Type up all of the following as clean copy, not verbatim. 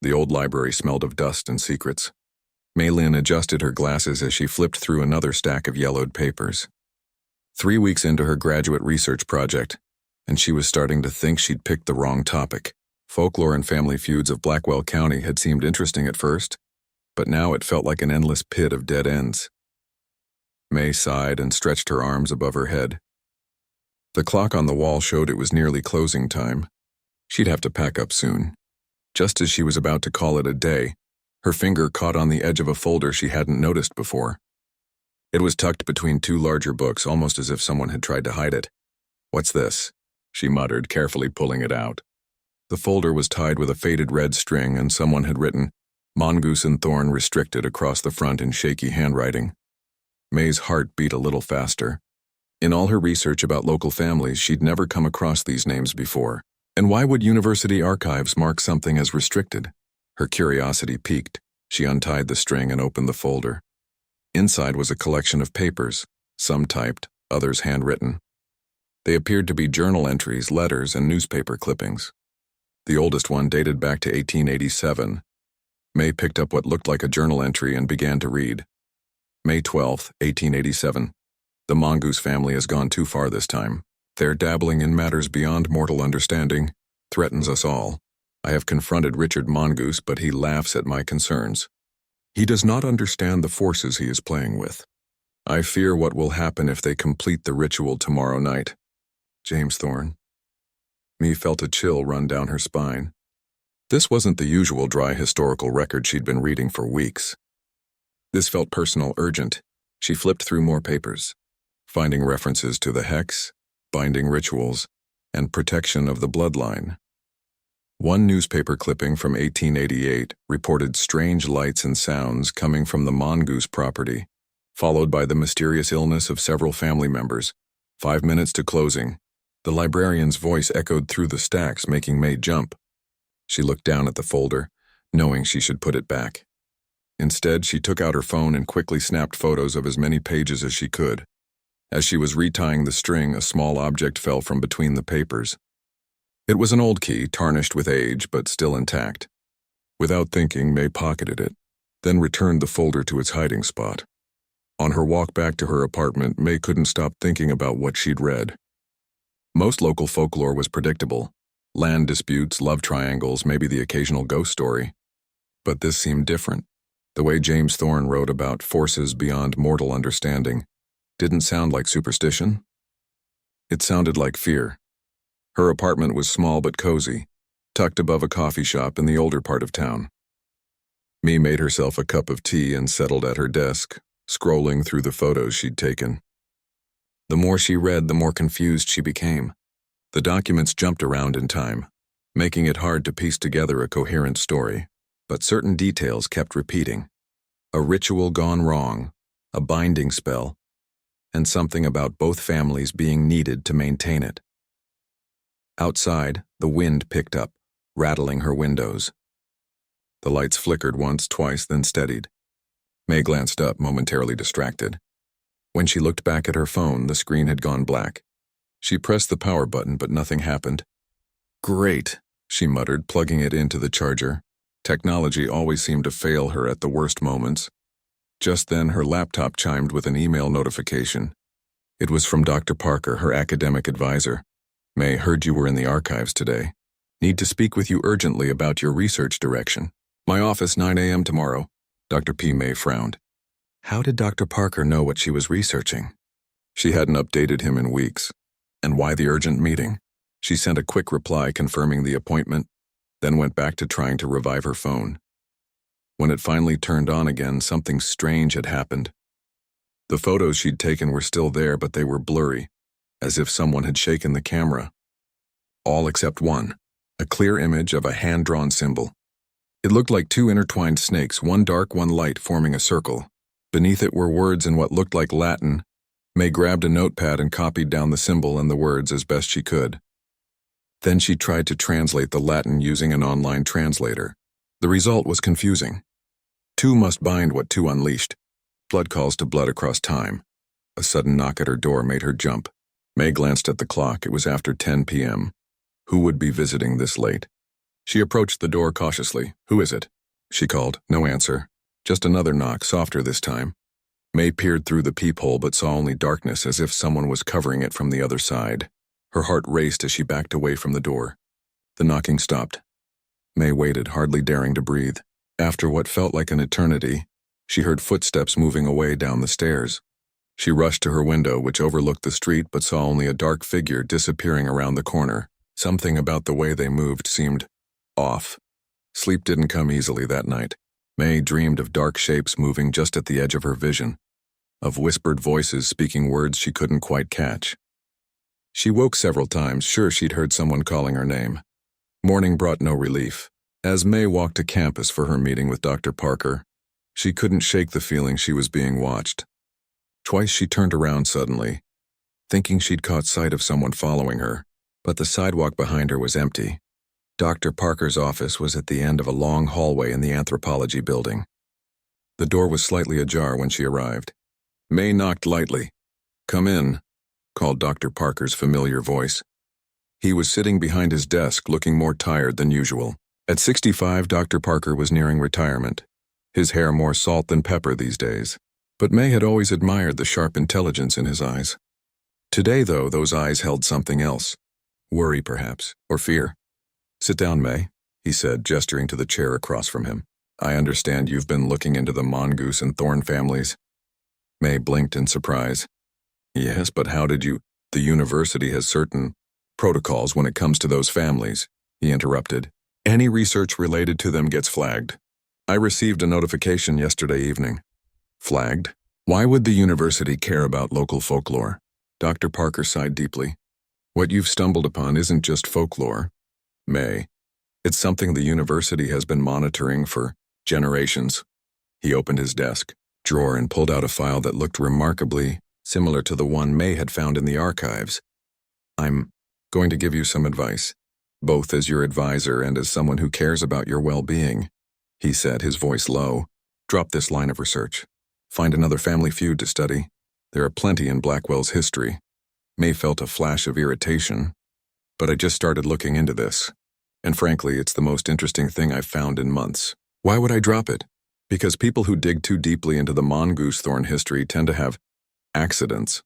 The old library smelled of dust and secrets. Maylin adjusted her glasses as she flipped through another stack of yellowed papers. 3 weeks into her graduate research project, and she was starting to think she'd picked the wrong topic. Folklore and family feuds of Blackwell County had seemed interesting at first, but now it felt like an endless pit of dead ends. May sighed and stretched her arms above her head. The clock on the wall showed it was nearly closing time. She'd have to pack up soon. Just as she was about to call it a day, her finger caught on the edge of a folder she hadn't noticed before. It was tucked between 2 larger books, almost as if someone had tried to hide it. "What's this?" she muttered, carefully pulling it out. The folder was tied with a faded red string, and someone had written, "Mongoose and Thorne Restricted" across the front in shaky handwriting. May's heart beat a little faster. In all her research about local families, she'd never come across these names before. And why would university archives mark something as restricted? Her curiosity piqued. She untied the string and opened the folder. Inside was a collection of papers, some typed, others handwritten. They appeared to be journal entries, letters, and newspaper clippings. The oldest one dated back to 1887. May picked up what looked like a journal entry and began to read. May 12, 1887. The Mongoose family has gone too far this time. Their dabbling in matters beyond mortal understanding threatens us all. I have confronted Richard Mongoose, but he laughs at my concerns. He does not understand the forces he is playing with. I fear what will happen if they complete the ritual tomorrow night. James Thorne. Mee felt a chill run down her spine. This wasn't the usual dry historical record she'd been reading for weeks. This felt personal, urgent. She flipped through more papers, finding references to the Hex, binding rituals, and protection of the bloodline. One newspaper clipping from 1888 reported strange lights and sounds coming from the Mongoose property, followed by the mysterious illness of several family members. 5 minutes to closing. The librarian's voice echoed through the stacks, making May jump. She looked down at the folder, knowing she should put it back. Instead, she took out her phone and quickly snapped photos of as many pages as she could. As she was retying the string, a small object fell from between the papers. It was an old key, tarnished with age, but still intact. Without thinking, May pocketed it, then returned the folder to its hiding spot. On her walk back to her apartment, May couldn't stop thinking about what she'd read. Most local folklore was predictable. Land disputes, love triangles, maybe the occasional ghost story. But this seemed different. The way James Thorne wrote about forces beyond mortal understanding didn't sound like superstition. It sounded like fear. Her apartment was small but cozy, tucked above a coffee shop in the older part of town. Mee made herself a cup of tea and settled at her desk, scrolling through the photos she'd taken. The more she read, the more confused she became. The documents jumped around in time, making it hard to piece together a coherent story, but certain details kept repeating. A ritual gone wrong, a binding spell, and something about both families being needed to maintain it. Outside, the wind picked up, rattling her windows. The lights flickered once, twice, then steadied. May glanced up, momentarily distracted. When she looked back at her phone, the screen had gone black. She pressed the power button, but nothing happened. "Great," she muttered, plugging it into the charger. Technology always seemed to fail her at the worst moments. Just then, her laptop chimed with an email notification. It was from Dr. Parker, her academic advisor. "May, heard you were in the archives today. Need to speak with you urgently about your research direction. My office, 9 a.m. tomorrow." Dr. P. May frowned. How did Dr. Parker know what she was researching? She hadn't updated him in weeks. And why the urgent meeting? She sent a quick reply confirming the appointment, then went back to trying to revive her phone. When it finally turned on again, something strange had happened. The photos she'd taken were still there, but they were blurry, as if someone had shaken the camera. All except one, a clear image of a hand-drawn symbol. It looked like 2 intertwined snakes, one dark, one light, forming a circle. Beneath it were words in what looked like Latin. May grabbed a notepad and copied down the symbol and the words as best she could. Then she tried to translate the Latin using an online translator. The result was confusing. 2 must bind what 2 unleashed. Blood calls to blood across time. A sudden knock at her door made her jump. May glanced at the clock. It was after 10 p.m. Who would be visiting this late? She approached the door cautiously. "Who is it?" she called. No answer. Just another knock, softer this time. May peered through the peephole but saw only darkness, as if someone was covering it from the other side. Her heart raced as she backed away from the door. The knocking stopped. May waited, hardly daring to breathe. After what felt like an eternity, she heard footsteps moving away down the stairs. She rushed to her window, which overlooked the street, but saw only a dark figure disappearing around the corner. Something about the way they moved seemed off. Sleep didn't come easily that night. May dreamed of dark shapes moving just at the edge of her vision, of whispered voices speaking words she couldn't quite catch. She woke several times, sure she'd heard someone calling her name. Morning brought no relief. As May walked to campus for her meeting with Dr. Parker, she couldn't shake the feeling she was being watched. Twice she turned around suddenly, thinking she'd caught sight of someone following her, but the sidewalk behind her was empty. Dr. Parker's office was at the end of a long hallway in the anthropology building. The door was slightly ajar when she arrived. May knocked lightly. "Come in," called Dr. Parker's familiar voice. He was sitting behind his desk, looking more tired than usual. At 65, Dr. Parker was nearing retirement, his hair more salt than pepper these days. But May had always admired the sharp intelligence in his eyes. Today, though, those eyes held something else. Worry, perhaps, or fear. "Sit down, May," he said, gesturing to the chair across from him. "I understand you've been looking into the Mongoose and Thorne families." May blinked in surprise. "Yes, but how did you—" "The university has certain protocols when it comes to those families," he interrupted. "Any research related to them gets flagged. I received a notification yesterday evening." "Flagged? Why would the university care about local folklore?" Dr. Parker sighed deeply. "What you've stumbled upon isn't just folklore, May. It's something the university has been monitoring for generations." He opened his desk drawer and pulled out a file that looked remarkably similar to the one May had found in the archives. "I'm going to give you some advice, both as your advisor and as someone who cares about your well-being," he said, his voice low. "Drop this line of research. Find another family feud to study. There are plenty in Blackwell's history." May felt a flash of irritation. "But I just started looking into this, and frankly, it's the most interesting thing I've found in months." "Why would I drop it?" "Because people who dig too deeply into the Mongoose Thorne history tend to have accidents."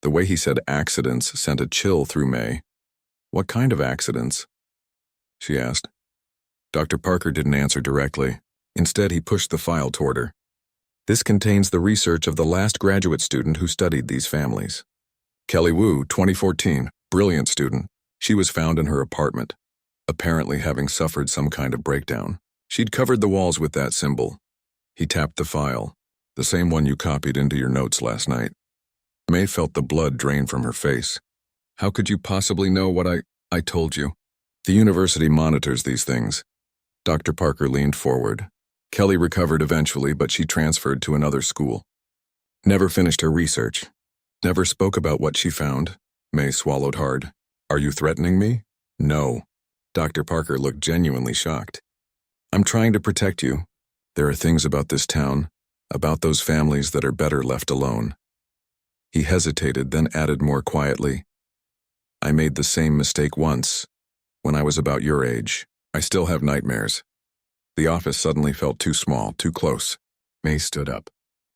The way he said accidents sent a chill through May. "What kind of accidents?" she asked. Dr. Parker didn't answer directly. Instead, he pushed the file toward her. "This contains the research of the last graduate student who studied these families. Kelly Wu, 2014, brilliant student. She was found in her apartment, apparently having suffered some kind of breakdown. She'd covered the walls with that symbol." He tapped the file, "The same one you copied into your notes last night." May felt the blood drain from her face. "How could you possibly know what I told you?" "The university monitors these things." Dr. Parker leaned forward. "Kelly recovered eventually, but she transferred to another school. Never finished her research. Never spoke about what she found." May swallowed hard. "Are you threatening me?" "No." Dr. Parker looked genuinely shocked. "I'm trying to protect you. There are things about this town, about those families that are better left alone." He hesitated, then added more quietly, "I made the same mistake once, when I was about your age. I still have nightmares." The office suddenly felt too small, too close. May stood up.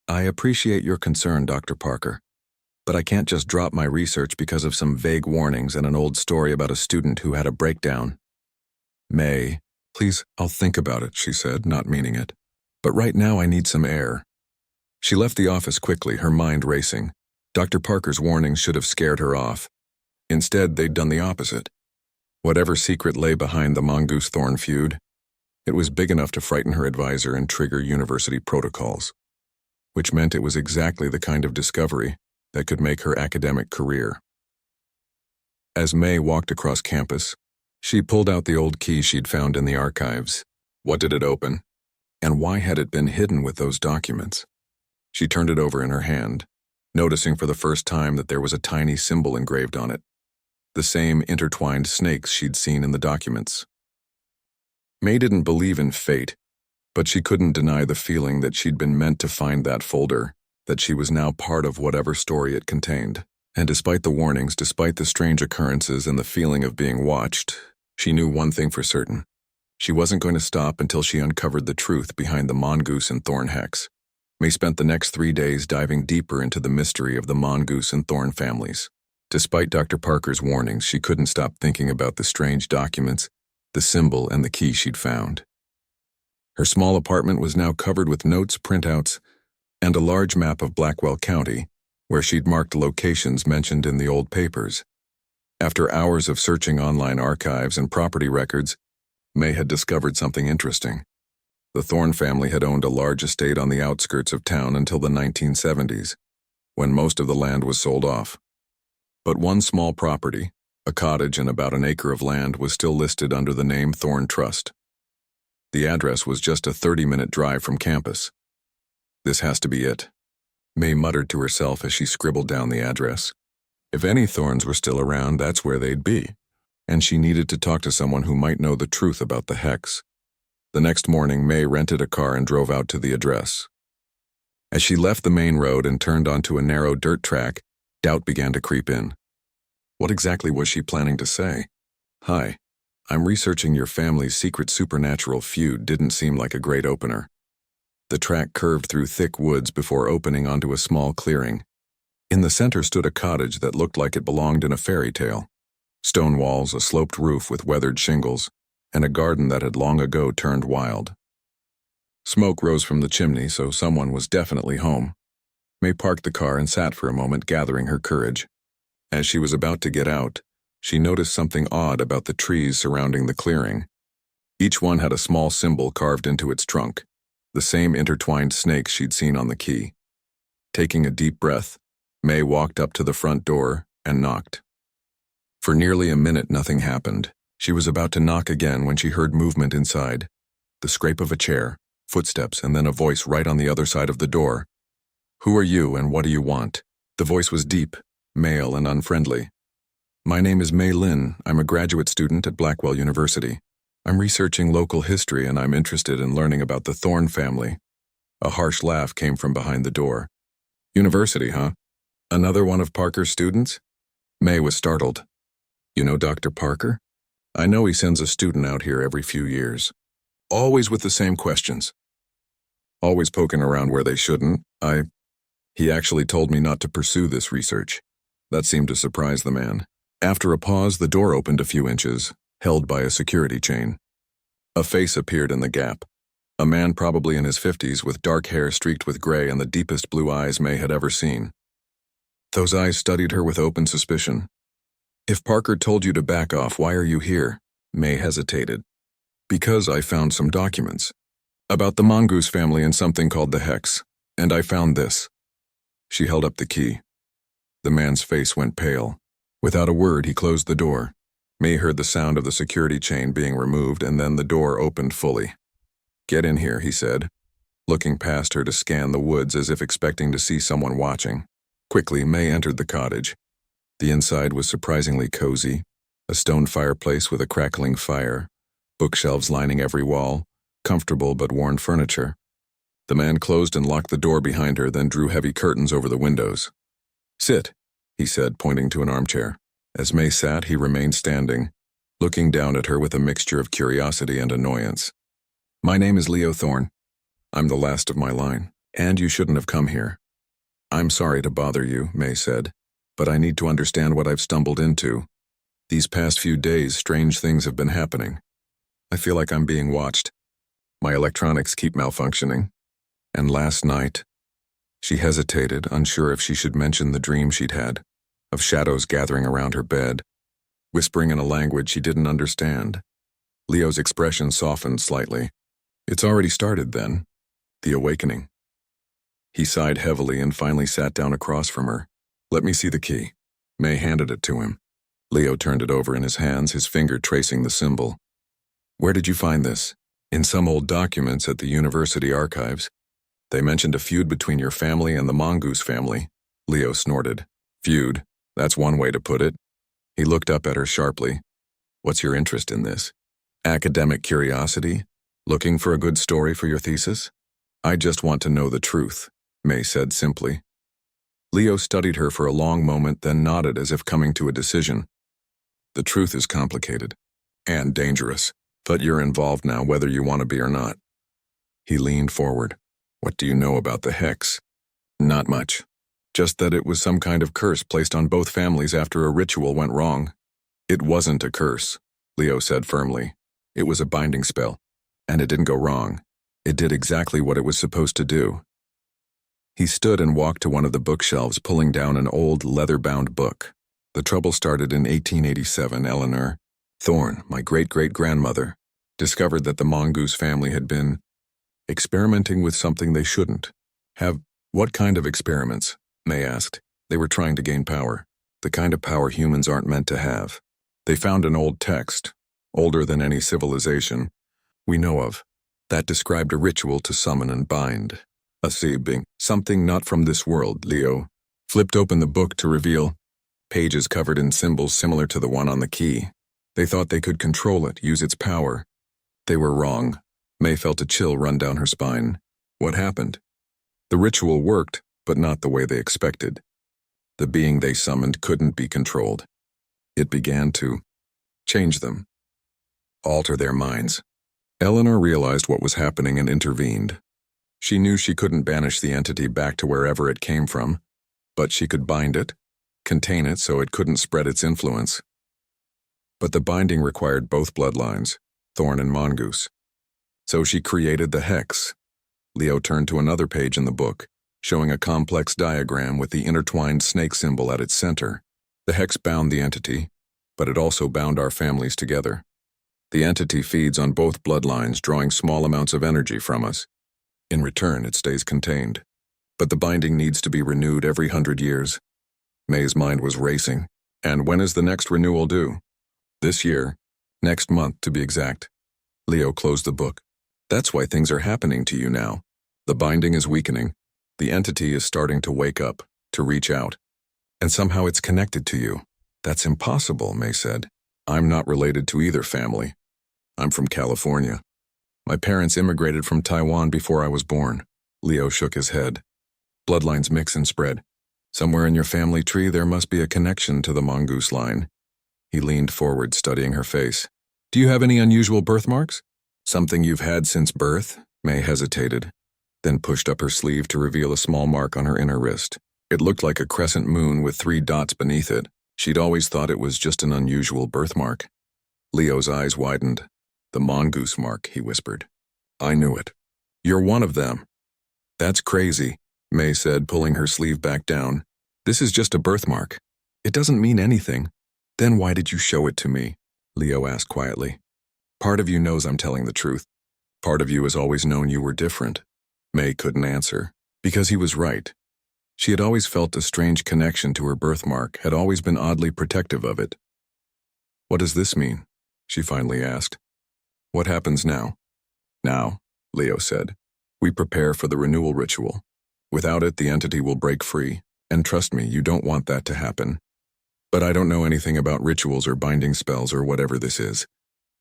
"I appreciate your concern, Dr. Parker, but I can't just drop my research because of some vague warnings and an old story about a student who had a breakdown." "May, please, I'll think about it," she said, not meaning it. "But right now I need some air." She left the office quickly, her mind racing. Dr. Parker's warnings should have scared her off. Instead, they'd done the opposite. Whatever secret lay behind the Mongoose Thorne feud, it was big enough to frighten her advisor and trigger university protocols, which meant it was exactly the kind of discovery that could make her academic career. As May walked across campus, she pulled out the old key she'd found in the archives. What did it open? And why had it been hidden with those documents? She turned it over in her hand, noticing for the first time that there was a tiny symbol engraved on it, the same intertwined snakes she'd seen in the documents. May didn't believe in fate, but she couldn't deny the feeling that she'd been meant to find that folder, that she was now part of whatever story it contained. And despite the warnings, despite the strange occurrences and the feeling of being watched, She knew one thing for certain. She wasn't going to stop until she uncovered the truth behind the Mongoose and Thorne Hex. May spent the next 3 days diving deeper into the mystery of the Mongoose and Thorne families. Despite Dr. Parker's warnings, she couldn't stop thinking about the strange documents, the symbol, and the key she'd found. Her small apartment was now covered with notes, printouts, and a large map of Blackwell County, where she'd marked locations mentioned in the old papers. After hours of searching online archives and property records, May had discovered something interesting. The Thorne family had owned a large estate on the outskirts of town until the 1970s, when most of the land was sold off. But one small property, a cottage and about an acre of land, was still listed under the name Thorne Trust. The address was just a 30-minute drive from campus. This has to be it, May muttered to herself as she scribbled down the address. If any Thornes were still around, that's where they'd be, and she needed to talk to someone who might know the truth about the hex. The next morning, May rented a car and drove out to the address. As she left the main road and turned onto a narrow dirt track, doubt began to creep in. What exactly was she planning to say? "Hi, I'm researching your family's secret supernatural feud" didn't seem like a great opener. The track curved through thick woods before opening onto a small clearing. In the center stood a cottage that looked like it belonged in a fairy tale. Stone walls, a sloped roof with weathered shingles, and a garden that had long ago turned wild. Smoke rose from the chimney, so someone was definitely home. May parked the car and sat for a moment, gathering her courage. As she was about to get out, she noticed something odd about the trees surrounding the clearing. Each one had a small symbol carved into its trunk, the same intertwined snakes she'd seen on the key. Taking a deep breath, May walked up to the front door and knocked. For nearly a minute, nothing happened. She was about to knock again when she heard movement inside. The scrape of a chair, footsteps, and then a voice right on the other side of the door. "Who are you and what do you want?" The voice was deep, male, and unfriendly. "My name is May Lin. I'm a graduate student at Blackwell University. I'm researching local history and I'm interested in learning about the Thorne family." A harsh laugh came from behind the door. "University, huh? Another one of Parker's students?" May was startled. "You know Dr. Parker? I know he sends a student out here every few years. Always with the same questions. Always poking around where they shouldn't. He actually told me not to pursue this research." That seemed to surprise the man. After a pause, the door opened a few inches, held by a security chain. A face appeared in the gap. A man probably in his 50s with dark hair streaked with gray and the deepest blue eyes May had ever seen. Those eyes studied her with open suspicion. "If Parker told you to back off, why are you here?" May hesitated. "Because I found some documents. About the Mongoose family and something called the Hex. And I found this." She held up the key. The man's face went pale. Without a word, he closed the door. May heard the sound of the security chain being removed, and then the door opened fully. "Get in here," he said, looking past her to scan the woods as if expecting to see someone watching. Quickly, May entered the cottage. The inside was surprisingly cozy, a stone fireplace with a crackling fire, bookshelves lining every wall, comfortable but worn furniture. The man closed and locked the door behind her, then drew heavy curtains over the windows. "Sit," he said, pointing to an armchair. As May sat, he remained standing, looking down at her with a mixture of curiosity and annoyance. "My name is Leo Thorne. I'm the last of my line, and you shouldn't have come here." "I'm sorry to bother you," May said, "but I need to understand what I've stumbled into. These past few days, strange things have been happening. I feel like I'm being watched. My electronics keep malfunctioning. And last night..." She hesitated, unsure if she should mention the dream she'd had, of shadows gathering around her bed, whispering in a language she didn't understand. Leo's expression softened slightly. "It's already started, then. The awakening." He sighed heavily and finally sat down across from her. "Let me see the key." May handed it to him. Leo turned it over in his hands, his finger tracing the symbol. "Where did you find this?" "In some old documents at the university archives. They mentioned a feud between your family and the Mongoose family." Leo snorted. "Feud? That's one way to put it." He looked up at her sharply. "What's your interest in this? Academic curiosity? Looking for a good story for your thesis?" "I just want to know the truth," May said simply. Leo studied her for a long moment, then nodded as if coming to a decision. "The truth is complicated. And dangerous. But you're involved now whether you want to be or not. He leaned forward. What do you know about the Hex? Not much. Just that it was some kind of curse placed on both families after a ritual went wrong. It wasn't a curse, Leo said firmly. It was a binding spell. And it didn't go wrong. It did exactly what it was supposed to do. He stood and walked to one of the bookshelves, pulling down an old leather-bound book. The trouble started in 1887. Eleanor Thorne, my great-great-grandmother, discovered that the Mongoose family had been experimenting with something they shouldn't. What kind of experiments? May asked. They were trying to gain power. The kind of power humans aren't meant to have. They found an old text, older than any civilization we know of, that described a ritual to summon and bind. A being, something not from this world. Leo flipped open the book to reveal pages covered in symbols similar to the one on the key. They thought they could control it, use its power. They were wrong. May felt a chill run down her spine. What happened? The ritual worked, but not the way they expected. The being they summoned couldn't be controlled. It began to change them, alter their minds. Eleanor realized what was happening and intervened. She knew she couldn't banish the entity back to wherever it came from, but she could bind it, contain it so it couldn't spread its influence. But the binding required both bloodlines, Thorne and Mongoose. So she created the Hex. Leo turned to another page in the book, showing a complex diagram with the intertwined snake symbol at its center. The Hex bound the entity, but it also bound our families together. The entity feeds on both bloodlines, drawing small amounts of energy from us. In return, it stays contained. But the binding needs to be renewed every 100 years. May's mind was racing. And when is the next renewal due? This year. Next month, to be exact. Leo closed the book. That's why things are happening to you now. The binding is weakening. The entity is starting to wake up, to reach out. And somehow it's connected to you. That's impossible, May said. I'm not related to either family. I'm from California. My parents immigrated from Taiwan before I was born. Leo shook his head. Bloodlines mix and spread. Somewhere in your family tree there must be a connection to the Mongoose line. He leaned forward, studying her face. Do you have any unusual birthmarks? Something you've had since birth? May hesitated, then pushed up her sleeve to reveal a small mark on her inner wrist. It looked like a crescent moon with 3 dots beneath it. She'd always thought it was just an unusual birthmark. Leo's eyes widened. The mongoose mark, he whispered. I knew it. You're one of them. That's crazy, May said, pulling her sleeve back down. This is just a birthmark. It doesn't mean anything. Then why did you show it to me? Leo asked quietly. Part of you knows I'm telling the truth. Part of you has always known you were different. May couldn't answer, because he was right. She had always felt a strange connection to her birthmark, had always been oddly protective of it. What does this mean? She finally asked. What happens now? Now, Leo said, we prepare for the renewal ritual. Without it, the entity will break free, and trust me, you don't want that to happen. But I don't know anything about rituals or binding spells or whatever this is.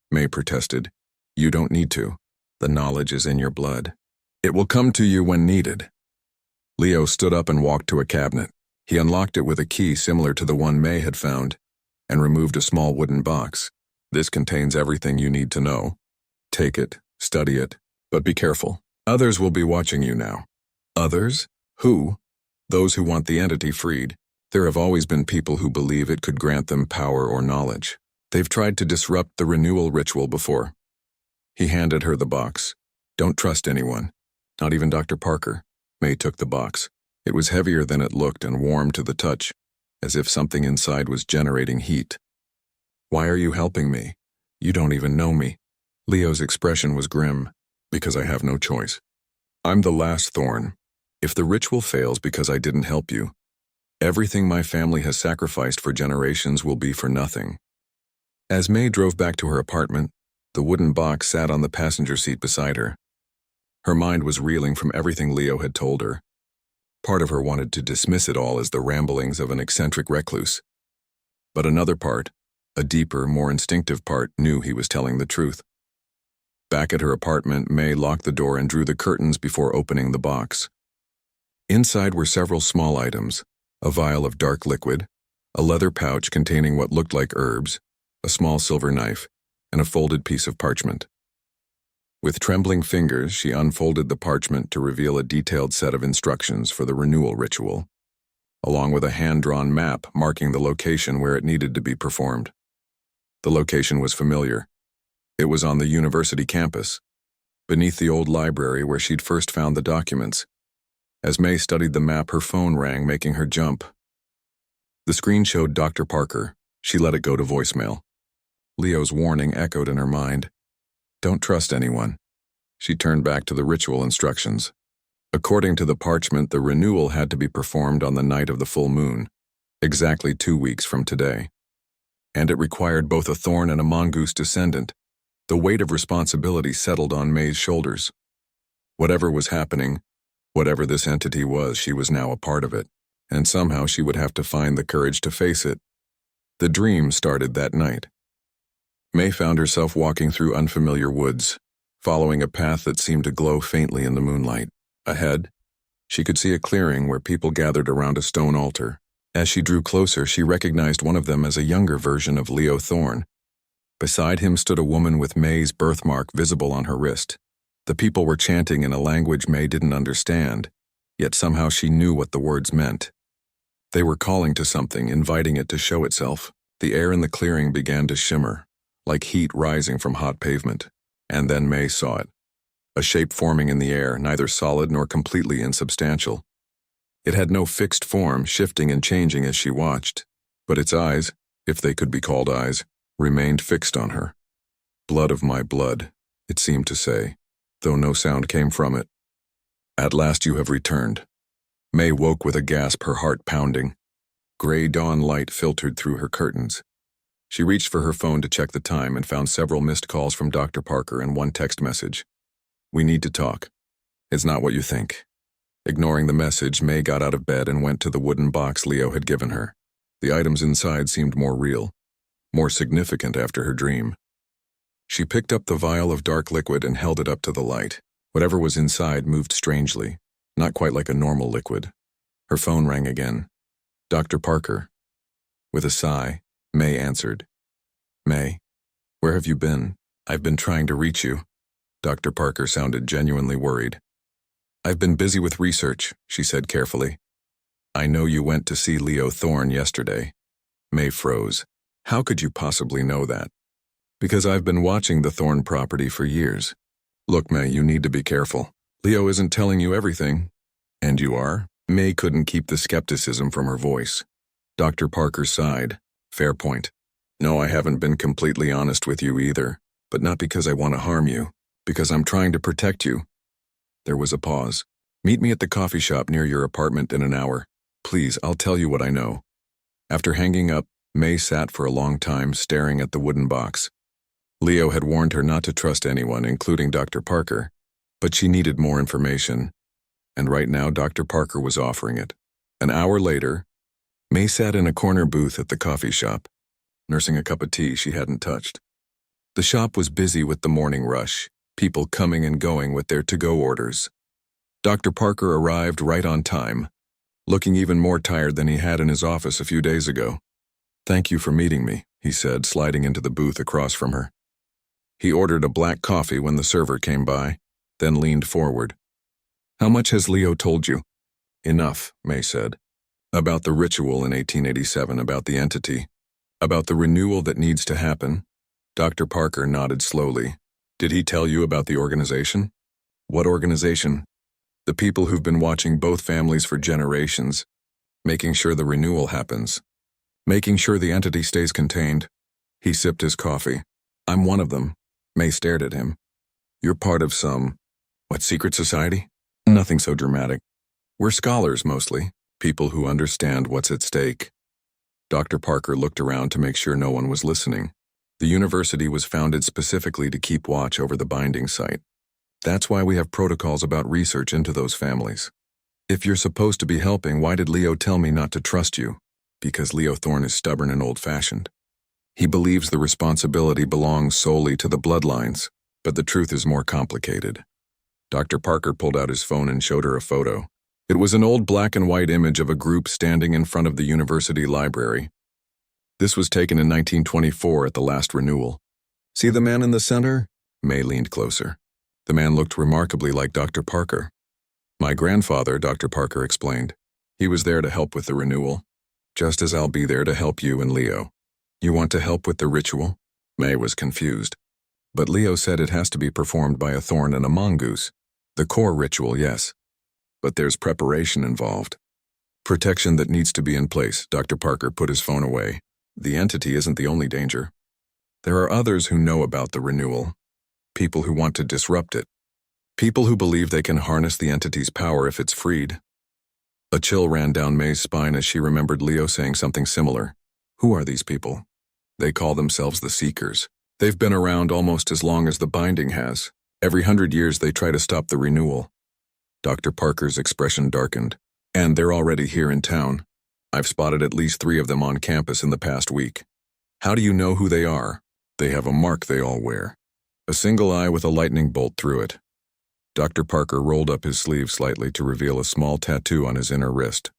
May protested. You don't need to. The knowledge is in your blood. It will come to you when needed. Leo stood up and walked to a cabinet. He unlocked it with a key similar to the one May had found, and removed a small wooden box. This contains everything you need to know. Take it, study it, but be careful. Others will be watching you now. Others? Who? Those who want the entity freed. There have always been people who believe it could grant them power or knowledge. They've tried to disrupt the renewal ritual before. He handed her the box. Don't trust anyone, not even Dr. Parker. May took the box. It was heavier than it looked and warm to the touch, as if something inside was generating heat. Why are you helping me? You don't even know me. Leo's expression was grim, because I have no choice. I'm the last Thorne. If the ritual fails because I didn't help you, everything my family has sacrificed for generations will be for nothing. As May drove back to her apartment, the wooden box sat on the passenger seat beside her. Her mind was reeling from everything Leo had told her. Part of her wanted to dismiss it all as the ramblings of an eccentric recluse. But another part, a deeper, more instinctive part, knew he was telling the truth. Back at her apartment, May locked the door and drew the curtains before opening the box. Inside were several small items, a vial of dark liquid, a leather pouch containing what looked like herbs, a small silver knife, and a folded piece of parchment. With trembling fingers, she unfolded the parchment to reveal a detailed set of instructions for the renewal ritual, along with a hand-drawn map marking the location where it needed to be performed. The location was familiar. It was on the university campus, beneath the old library where she'd first found the documents. As May studied the map, her phone rang, making her jump. The screen showed Dr. Parker. She let it go to voicemail. Leo's warning echoed in her mind. Don't trust anyone. She turned back to the ritual instructions. According to the parchment, the renewal had to be performed on the night of the full moon, exactly 2 weeks from today. And it required both a Thorne and a Mongoose descendant. The weight of responsibility settled on May's shoulders. Whatever was happening, whatever this entity was, she was now a part of it, and somehow she would have to find the courage to face it. The dream started that night. May found herself walking through unfamiliar woods, following a path that seemed to glow faintly in the moonlight. Ahead, she could see a clearing where people gathered around a stone altar. As she drew closer, she recognized one of them as a younger version of Leo Thorne. Beside him stood a woman with May's birthmark visible on her wrist. The people were chanting in a language May didn't understand, yet somehow she knew what the words meant. They were calling to something, inviting it to show itself. The air in the clearing began to shimmer, like heat rising from hot pavement. And then May saw it. A shape forming in the air, neither solid nor completely insubstantial. It had no fixed form, shifting and changing as she watched, but its eyes, if they could be called eyes, remained fixed on her. Blood of my blood, it seemed to say, though no sound came from it. At last you have returned. May woke with a gasp, her heart pounding. Gray dawn light filtered through her curtains. She reached for her phone to check the time and found several missed calls from Dr. Parker and one text message. We need to talk. It's not what you think. Ignoring the message, May got out of bed and went to the wooden box Leo had given her. The items inside seemed more real, more significant after her dream. She picked up the vial of dark liquid and held it up to the light. Whatever was inside moved strangely, not quite like a normal liquid. Her phone rang again. Dr. Parker. With a sigh, May answered. May, where have you been? I've been trying to reach you. Dr. Parker sounded genuinely worried. I've been busy with research, she said carefully. I know you went to see Leo Thorne yesterday. May froze. How could you possibly know that? Because I've been watching the Thorne property for years. Look, May, you need to be careful. Leo isn't telling you everything. And you are? May couldn't keep the skepticism from her voice. Dr. Parker sighed. Fair point. No, I haven't been completely honest with you either, but not because I want to harm you, because I'm trying to protect you. There was a pause. Meet me at the coffee shop near your apartment in an hour. Please, I'll tell you what I know. After hanging up, May sat for a long time staring at the wooden box. Leo had warned her not to trust anyone, including Dr. Parker, but she needed more information, and right now Dr. Parker was offering it. An hour later, May sat in a corner booth at the coffee shop, nursing a cup of tea she hadn't touched. The shop was busy with the morning rush, people coming and going with their to-go orders. Dr. Parker arrived right on time, looking even more tired than he had in his office a few days ago. Thank you for meeting me, he said, sliding into the booth across from her. He ordered a black coffee when the server came by, then leaned forward. How much has Leo told you? Enough, May said. About the ritual in 1887, about the entity, about the renewal that needs to happen. Dr. Parker nodded slowly. Did he tell you about the organization? What organization? The people who've been watching both families for generations, making sure the renewal happens, making sure the entity stays contained. He sipped his coffee. I'm one of them. May stared at him. You're part of some, what, secret society? Nothing so dramatic. We're scholars mostly. People who understand what's at stake. Dr. Parker looked around to make sure no one was listening. The university was founded specifically to keep watch over the binding site. That's why we have protocols about research into those families. If you're supposed to be helping, why did Leo tell me not to trust you? Because Leo Thorne is stubborn and old-fashioned. He believes the responsibility belongs solely to the bloodlines, but the truth is more complicated. Dr. Parker pulled out his phone and showed her a photo. It was an old black and white image of a group standing in front of the university library. This was taken in 1924 at the last renewal. See the man in the center? May leaned closer. The man looked remarkably like Dr. Parker. My grandfather, Dr. Parker explained. He was there to help with the renewal, just as I'll be there to help you and Leo. You want to help with the ritual? May was confused. But Leo said it has to be performed by a thorn and a mongoose. The core ritual, yes. But there's preparation involved. Protection that needs to be in place. Dr. Parker put his phone away. The entity isn't the only danger. There are others who know about the renewal. People who want to disrupt it. People who believe they can harness the entity's power if it's freed. A chill ran down May's spine as she remembered Leo saying something similar. Who are these people? They call themselves the Seekers. They've been around almost as long as the binding has. Every 100 years they try to stop the renewal. Dr. Parker's expression darkened. And they're already here in town. I've spotted at least 3 of them on campus in the past week. How do you know who they are? They have a mark they all wear. A single eye with a lightning bolt through it. Dr. Parker rolled up his sleeve slightly to reveal a small tattoo on his inner wrist.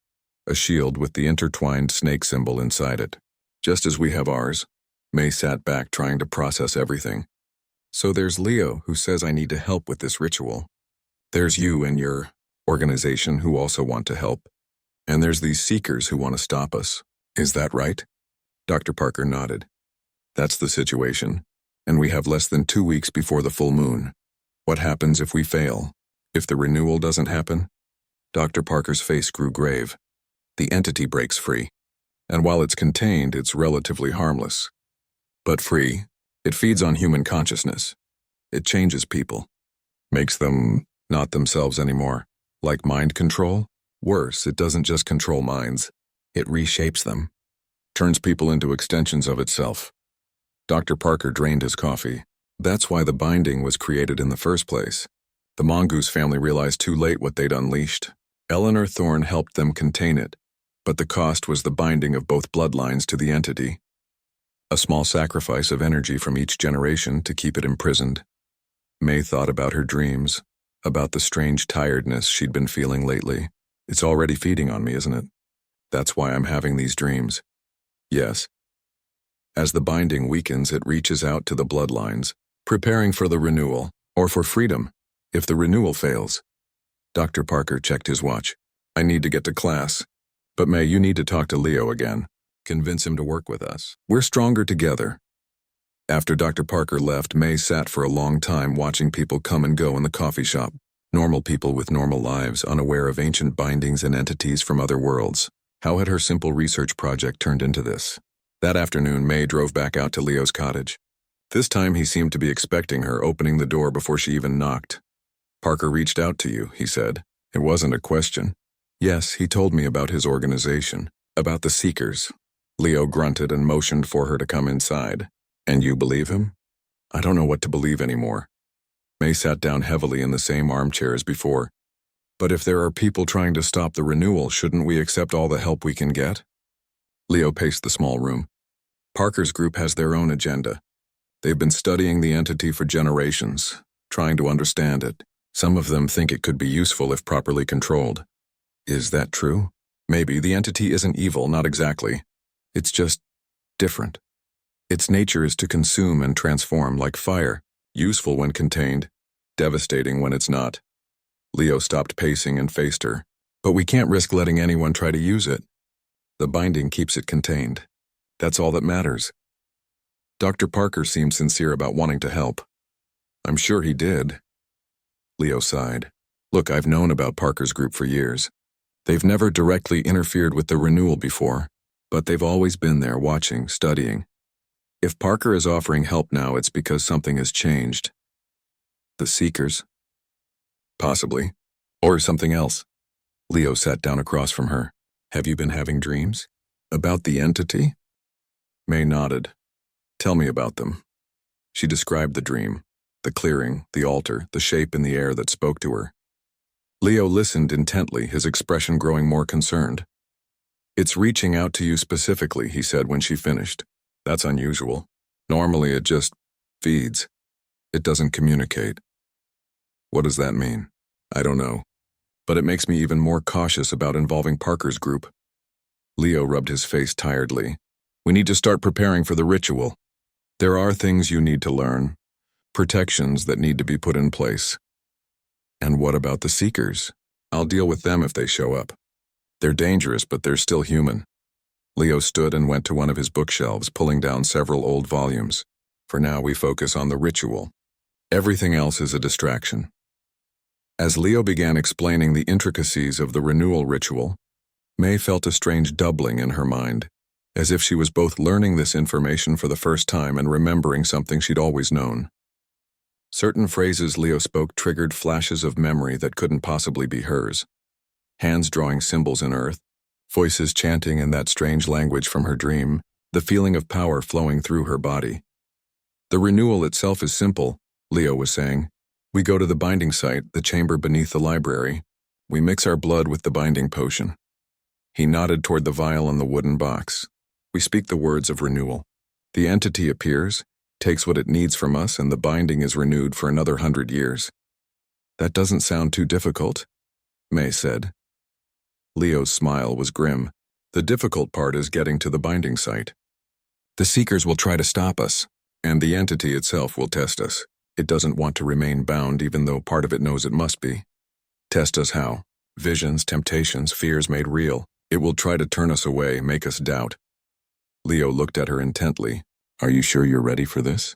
A shield with the intertwined snake symbol inside it. Just as we have ours. May sat back trying to process everything. So there's Leo who says I need to help with this ritual. There's you and your organization who also want to help. And there's these Seekers who want to stop us. Is that right? Dr. Parker nodded. That's the situation. And we have less than 2 weeks before the full moon. What happens if we fail? If the renewal doesn't happen? Dr. Parker's face grew grave. The entity breaks free. And while it's contained, it's relatively harmless. But free, it feeds on human consciousness. It changes people. Makes them not themselves anymore. Like mind control? Worse, it doesn't just control minds. It reshapes them. Turns people into extensions of itself. Dr. Parker drained his coffee. That's why the binding was created in the first place. The Mongoose family realized too late what they'd unleashed. Eleanor Thorne helped them contain it, but the cost was the binding of both bloodlines to the entity. A small sacrifice of energy from each generation to keep it imprisoned. May thought about her dreams, about the strange tiredness she'd been feeling lately. It's already feeding on me, isn't it? That's why I'm having these dreams. Yes. As the binding weakens, it reaches out to the bloodlines, preparing for the renewal, or for freedom, if the renewal fails. Dr. Parker checked his watch. I need to get to class. But May, you need to talk to Leo again. Convince him to work with us. We're stronger together. After Dr. Parker left, May sat for a long time watching people come and go in the coffee shop. Normal people with normal lives, unaware of ancient bindings and entities from other worlds. How had her simple research project turned into this? That afternoon, May drove back out to Leo's cottage. This time he seemed to be expecting her, opening the door before she even knocked. Parker reached out to you, he said. It wasn't a question. Yes, he told me about his organization, about the Seekers. Leo grunted and motioned for her to come inside. And you believe him? I don't know what to believe anymore. May sat down heavily in the same armchair as before. But if there are people trying to stop the renewal, shouldn't we accept all the help we can get? Leo paced the small room. Parker's group has their own agenda. They've been studying the entity for generations, trying to understand it. Some of them think it could be useful if properly controlled. Is that true? Maybe. The entity isn't evil, not exactly. It's just different. Its nature is to consume and transform like fire, useful when contained, devastating when it's not. Leo stopped pacing and faced her. But we can't risk letting anyone try to use it. The binding keeps it contained. That's all that matters. Dr. Parker seemed sincere about wanting to help. I'm sure he did. Leo sighed. Look, I've known about Parker's group for years. They've never directly interfered with the renewal before, but they've always been there watching, studying. If Parker is offering help now, it's because something has changed. The Seekers? Possibly. Or something else. Leo sat down across from her. Have you been having dreams? About the entity? May nodded. Tell me about them. She described the dream, the clearing, the altar, the shape in the air that spoke to her. Leo listened intently, his expression growing more concerned. It's reaching out to you specifically, he said when she finished. That's unusual. Normally it just feeds. It doesn't communicate. What does that mean? I don't know. But it makes me even more cautious about involving Parker's group. Leo rubbed his face tiredly. We need to start preparing for the ritual. There are things you need to learn, protections that need to be put in place. And what about the Seekers? I'll deal with them if they show up. They're dangerous, but they're still human. Leo stood and went to one of his bookshelves, pulling down several old volumes. For now, we focus on the ritual. Everything else is a distraction. As Leo began explaining the intricacies of the renewal ritual, May felt a strange doubling in her mind, as if she was both learning this information for the first time and remembering something she'd always known. Certain phrases Leo spoke triggered flashes of memory that couldn't possibly be hers. Hands drawing symbols in earth, voices chanting in that strange language from her dream, the feeling of power flowing through her body. The renewal itself is simple, Leo was saying. We go to the binding site, the chamber beneath the library. We mix our blood with the binding potion. He nodded toward the vial in the wooden box. We speak the words of renewal. The entity appears, takes what it needs from us, and the binding is renewed for another 100 years. That doesn't sound too difficult, May said. Leo's smile was grim. The difficult part is getting to the binding site. The Seekers will try to stop us, and the entity itself will test us. It doesn't want to remain bound even though part of it knows it must be. Test us how? Visions, temptations, fears made real. It will try to turn us away, make us doubt. Leo looked at her intently. Are you sure you're ready for this?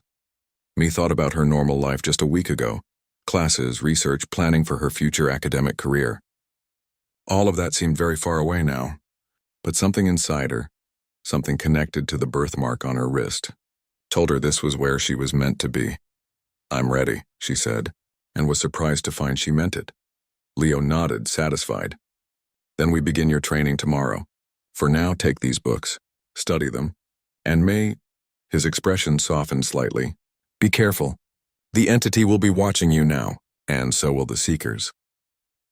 May thought about her normal life just a week ago. Classes, research, planning for her future academic career. All of that seemed very far away now. But something inside her, something connected to the birthmark on her wrist, told her this was where she was meant to be. I'm ready, she said, and was surprised to find she meant it. Leo nodded, satisfied. Then we begin your training tomorrow. For now, take these books, study them, and his expression softened slightly. Be careful. The entity will be watching you now, and so will the Seekers.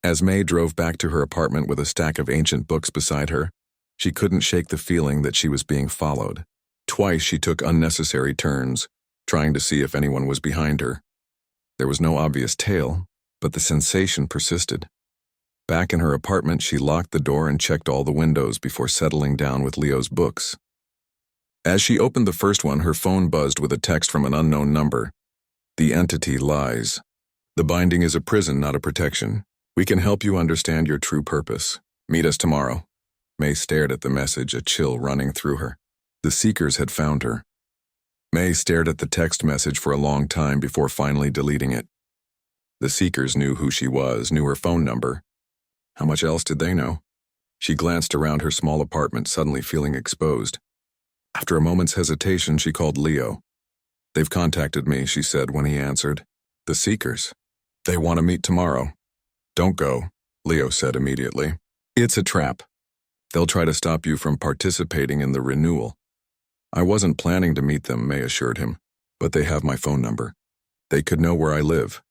As May drove back to her apartment with a stack of ancient books beside her, she couldn't shake the feeling that she was being followed. Twice she took unnecessary turns, trying to see if anyone was behind her. There was no obvious tail, but the sensation persisted. Back in her apartment, she locked the door and checked all the windows before settling down with Leo's books. As she opened the first one, her phone buzzed with a text from an unknown number. The entity lies. The binding is a prison, not a protection. We can help you understand your true purpose. Meet us tomorrow. May stared at the message, a chill running through her. The Seekers had found her. May stared at the text message for a long time before finally deleting it. The Seekers knew who she was, knew her phone number. How much else did they know? She glanced around her small apartment, suddenly feeling exposed. After a moment's hesitation, she called Leo. They've contacted me, she said when he answered. The Seekers. They want to meet tomorrow. Don't go, Leo said immediately. It's a trap. They'll try to stop you from participating in the renewal. I wasn't planning to meet them, May assured him, but they have my phone number. They could know where I live.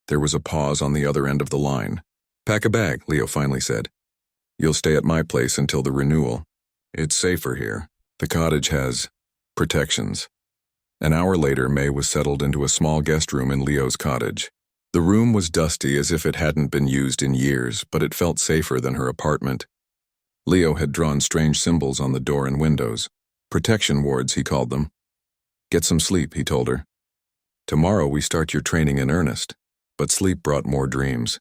There was a pause on the other end of the line. Pack a bag, Leo finally said. You'll stay at my place until the renewal. It's safer here. The cottage has protections. An hour later, May was settled into a small guest room in Leo's cottage. The room was dusty as if it hadn't been used in years, but it felt safer than her apartment. Leo had drawn strange symbols on the door and windows. Protection wards, he called them. Get some sleep, he told her. Tomorrow we start your training in earnest. But sleep brought more dreams.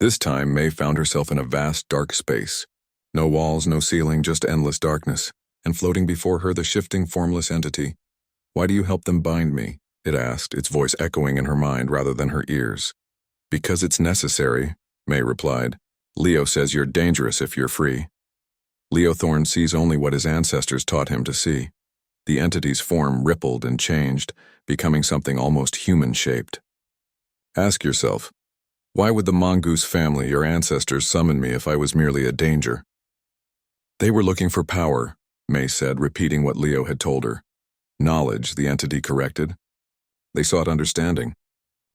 This time, May found herself in a vast, dark space. No walls, no ceiling, just endless darkness. And floating before her, the shifting, formless entity. Why do you help them bind me? It asked, its voice echoing in her mind rather than her ears. Because it's necessary, May replied. Leo says you're dangerous if you're free. Leo Thorne sees only what his ancestors taught him to see. The entity's form rippled and changed, becoming something almost human-shaped. Ask yourself, why would the Mongoose family, your ancestors, summon me if I was merely a danger? They were looking for power, May said, repeating what Leo had told her. Knowledge, the entity corrected. They sought understanding.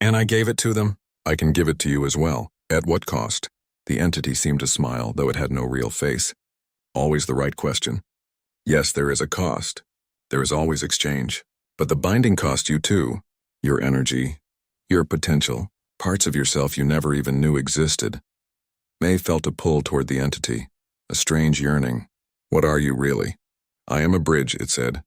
And I gave it to them. I can give it to you as well. At what cost? The entity seemed to smile, though it had no real face. Always the right question. Yes, there is a cost. There is always exchange. But the binding cost you too. Your energy, your potential, parts of yourself you never even knew existed. May felt a pull toward the entity, a strange yearning. What are you really? I am a bridge, it said,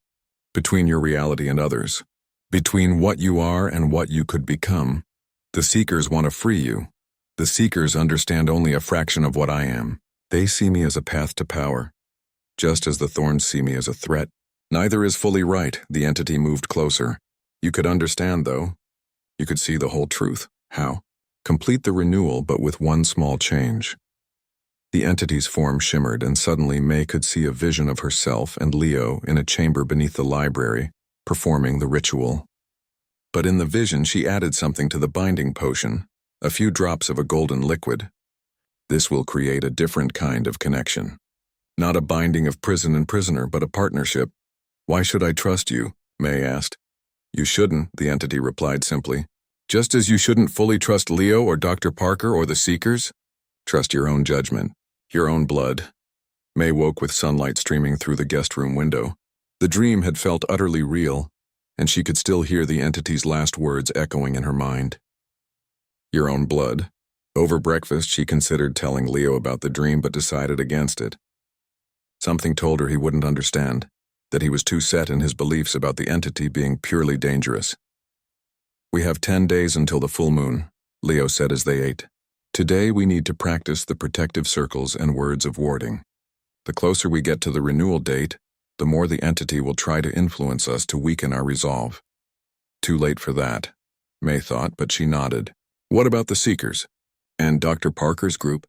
between your reality and others. Between what you are and what you could become, the Seekers want to free you. The Seekers understand only a fraction of what I am. They see me as a path to power, just as the Thorns see me as a threat. Neither is fully right. The entity moved closer. You could understand, though. You could see the whole truth. How? Complete the renewal, but with one small change. The entity's form shimmered, and suddenly May could see a vision of herself and Leo in a chamber beneath the library, performing the ritual. But in the vision, she added something to the binding potion, a few drops of a golden liquid. This will create a different kind of connection. Not a binding of prison and prisoner, but a partnership. Why should I trust you? May asked. You shouldn't, the entity replied simply. Just as you shouldn't fully trust Leo or Dr. Parker or the Seekers. Trust your own judgment, your own blood. May woke with sunlight streaming through the guest room window. The dream had felt utterly real, and she could still hear the entity's last words echoing in her mind. Your own blood. Over breakfast, she considered telling Leo about the dream but decided against it. Something told her he wouldn't understand, that he was too set in his beliefs about the entity being purely dangerous. We have 10 days until the full moon, Leo said as they ate. Today we need to practice the protective circles and words of warding. The closer we get to the renewal date, the more the entity will try to influence us to weaken our resolve. Too late for that, May thought, but she nodded. What about the Seekers? And Dr. Parker's group?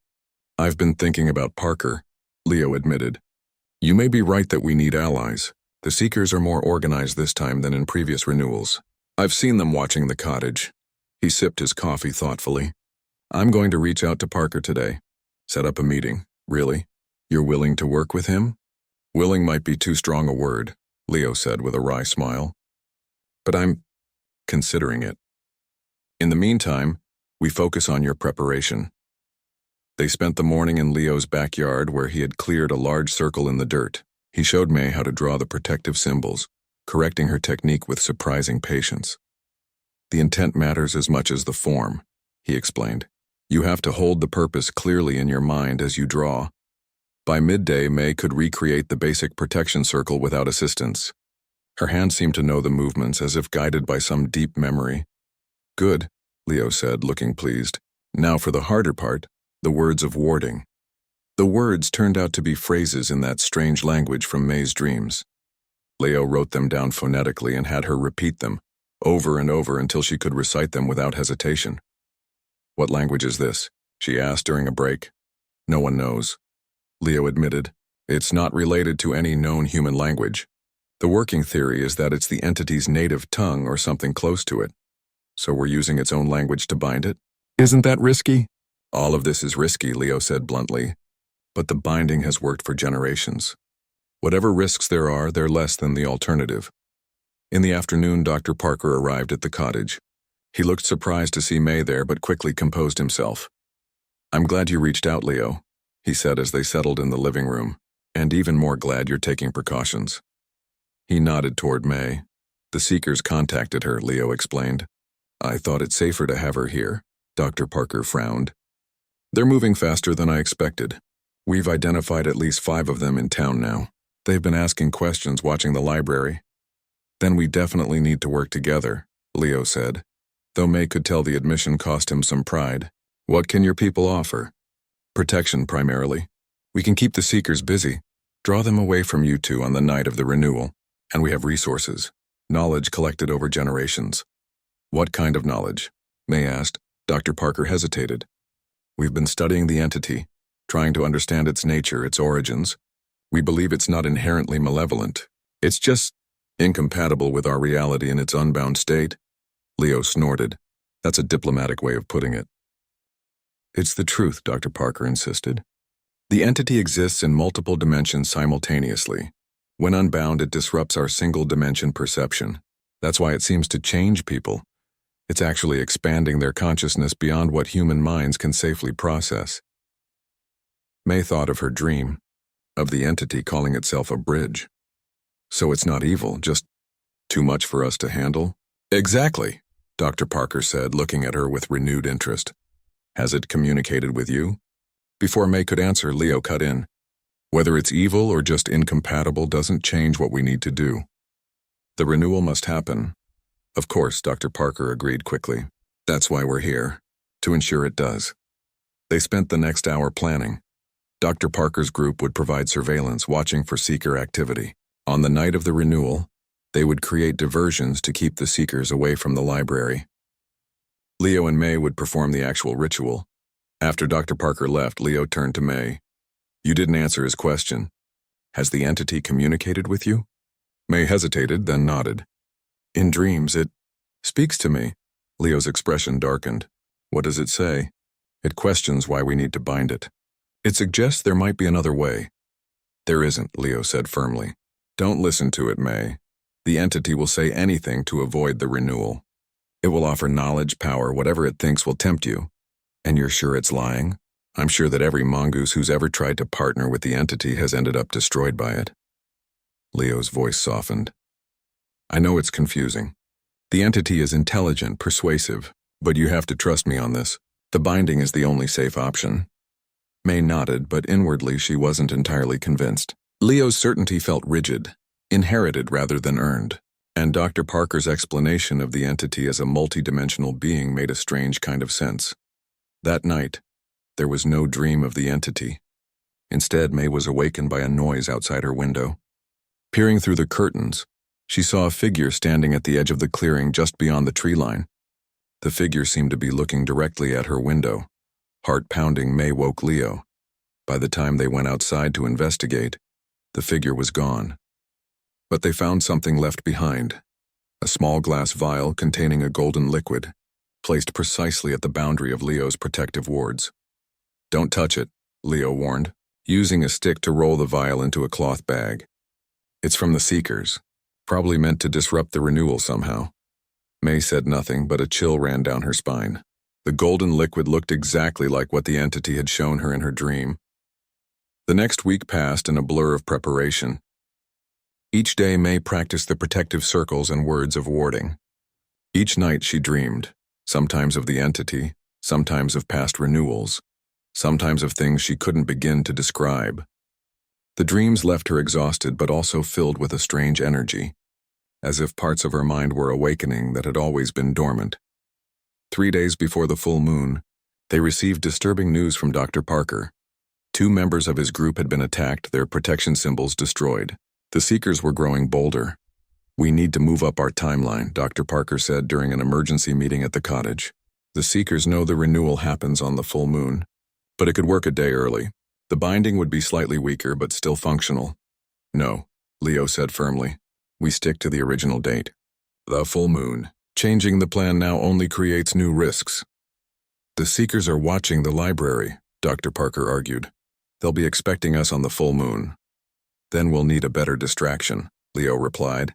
I've been thinking about Parker, Leo admitted. You may be right that we need allies. The Seekers are more organized this time than in previous renewals. I've seen them watching the cottage. He sipped his coffee thoughtfully. I'm going to reach out to Parker today. Set up a meeting. Really? You're willing to work with him? Willing might be too strong a word, Leo said with a wry smile. But I'm considering it. In the meantime, we focus on your preparation. They spent the morning in Leo's backyard where he had cleared a large circle in the dirt. He showed May how to draw the protective symbols, correcting her technique with surprising patience. The intent matters as much as the form, he explained. You have to hold the purpose clearly in your mind as you draw. By midday, May could recreate the basic protection circle without assistance. Her hand seemed to know the movements as if guided by some deep memory. Good, Leo said, looking pleased. Now for the harder part, the words of warding. The words turned out to be phrases in that strange language from May's dreams. Leo wrote them down phonetically and had her repeat them, over and over until she could recite them without hesitation. What language is this? She asked during a break. No one knows, Leo admitted. It's not related to any known human language. The working theory is that it's the entity's native tongue or something close to it. So we're using its own language to bind it? Isn't that risky? All of this is risky, Leo said bluntly. But the binding has worked for generations. Whatever risks there are, they're less than the alternative. In the afternoon, Dr. Parker arrived at the cottage. He looked surprised to see May there, but quickly composed himself. I'm glad you reached out, Leo, he said as they settled in the living room, and even more glad you're taking precautions. He nodded toward May. The Seekers contacted her, Leo explained. I thought it safer to have her here, Dr. Parker frowned. They're moving faster than I expected. We've identified at least 5 of them in town now. They've been asking questions watching the library. Then we definitely need to work together, Leo said, though May could tell the admission cost him some pride. What can your people offer? Protection, primarily. We can keep the Seekers busy, draw them away from you two on the night of the renewal, and we have resources, knowledge collected over generations. What kind of knowledge? May asked. Dr. Parker hesitated. We've been studying the entity, trying to understand its nature, its origins. We believe it's not inherently malevolent. It's just incompatible with our reality in its unbound state. Leo snorted. That's a diplomatic way of putting it. It's the truth, Dr. Parker insisted. The entity exists in multiple dimensions simultaneously. When unbound, it disrupts our single-dimension perception. That's why it seems to change people. It's actually expanding their consciousness beyond what human minds can safely process. May thought of her dream, of the entity calling itself a bridge. So it's not evil, just too much for us to handle? Exactly, Dr. Parker said, looking at her with renewed interest. Has it communicated with you? Before May could answer, Leo cut in. Whether it's evil or just incompatible doesn't change what we need to do. The renewal must happen. Of course, Dr. Parker agreed quickly. That's why we're here, to ensure it does. They spent the next hour planning. Dr. Parker's group would provide surveillance, watching for seeker activity. On the night of the renewal, they would create diversions to keep the seekers away from the library. Leo and May would perform the actual ritual. After Dr. Parker left, Leo turned to May. You didn't answer his question. Has the entity communicated with you? May hesitated, then nodded. In dreams, it speaks to me. Leo's expression darkened. What does it say? It questions why we need to bind it. It suggests there might be another way. There isn't, Leo said firmly. Don't listen to it, May. The entity will say anything to avoid the renewal. It will offer knowledge, power, whatever it thinks will tempt you. And you're sure it's lying? I'm sure that every mongoose who's ever tried to partner with the entity has ended up destroyed by it. Leo's voice softened. I know it's confusing. The entity is intelligent, persuasive, but you have to trust me on this. The binding is the only safe option. May nodded, but inwardly she wasn't entirely convinced. Leo's certainty felt rigid, inherited rather than earned, and Dr. Parker's explanation of the entity as a multidimensional being made a strange kind of sense. That night, there was no dream of the entity. Instead, May was awakened by a noise outside her window. Peering through the curtains, she saw a figure standing at the edge of the clearing just beyond the tree line. The figure seemed to be looking directly at her window. Heart pounding, May woke Leo. By the time they went outside to investigate, the figure was gone. But they found something left behind. A small glass vial containing a golden liquid, placed precisely at the boundary of Leo's protective wards. Don't touch it, Leo warned, using a stick to roll the vial into a cloth bag. It's from the Seekers, probably meant to disrupt the renewal somehow. May said nothing, but a chill ran down her spine. The golden liquid looked exactly like what the entity had shown her in her dream. The next week passed in a blur of preparation. Each day May practiced the protective circles and words of warding. Each night she dreamed, sometimes of the entity, sometimes of past renewals, sometimes of things she couldn't begin to describe. The dreams left her exhausted but also filled with a strange energy, as if parts of her mind were awakening that had always been dormant. 3 days before the full moon, they received disturbing news from Dr. Parker. 2 members of his group had been attacked, their protection symbols destroyed. The Seekers were growing bolder. We need to move up our timeline, Dr. Parker said during an emergency meeting at the cottage. The Seekers know the renewal happens on the full moon, but it could work a day early. The binding would be slightly weaker but still functional. No, Leo said firmly. We stick to the original date. The full moon. Changing the plan now only creates new risks. The Seekers are watching the library, Dr. Parker argued. They'll be expecting us on the full moon. Then we'll need a better distraction, Leo replied.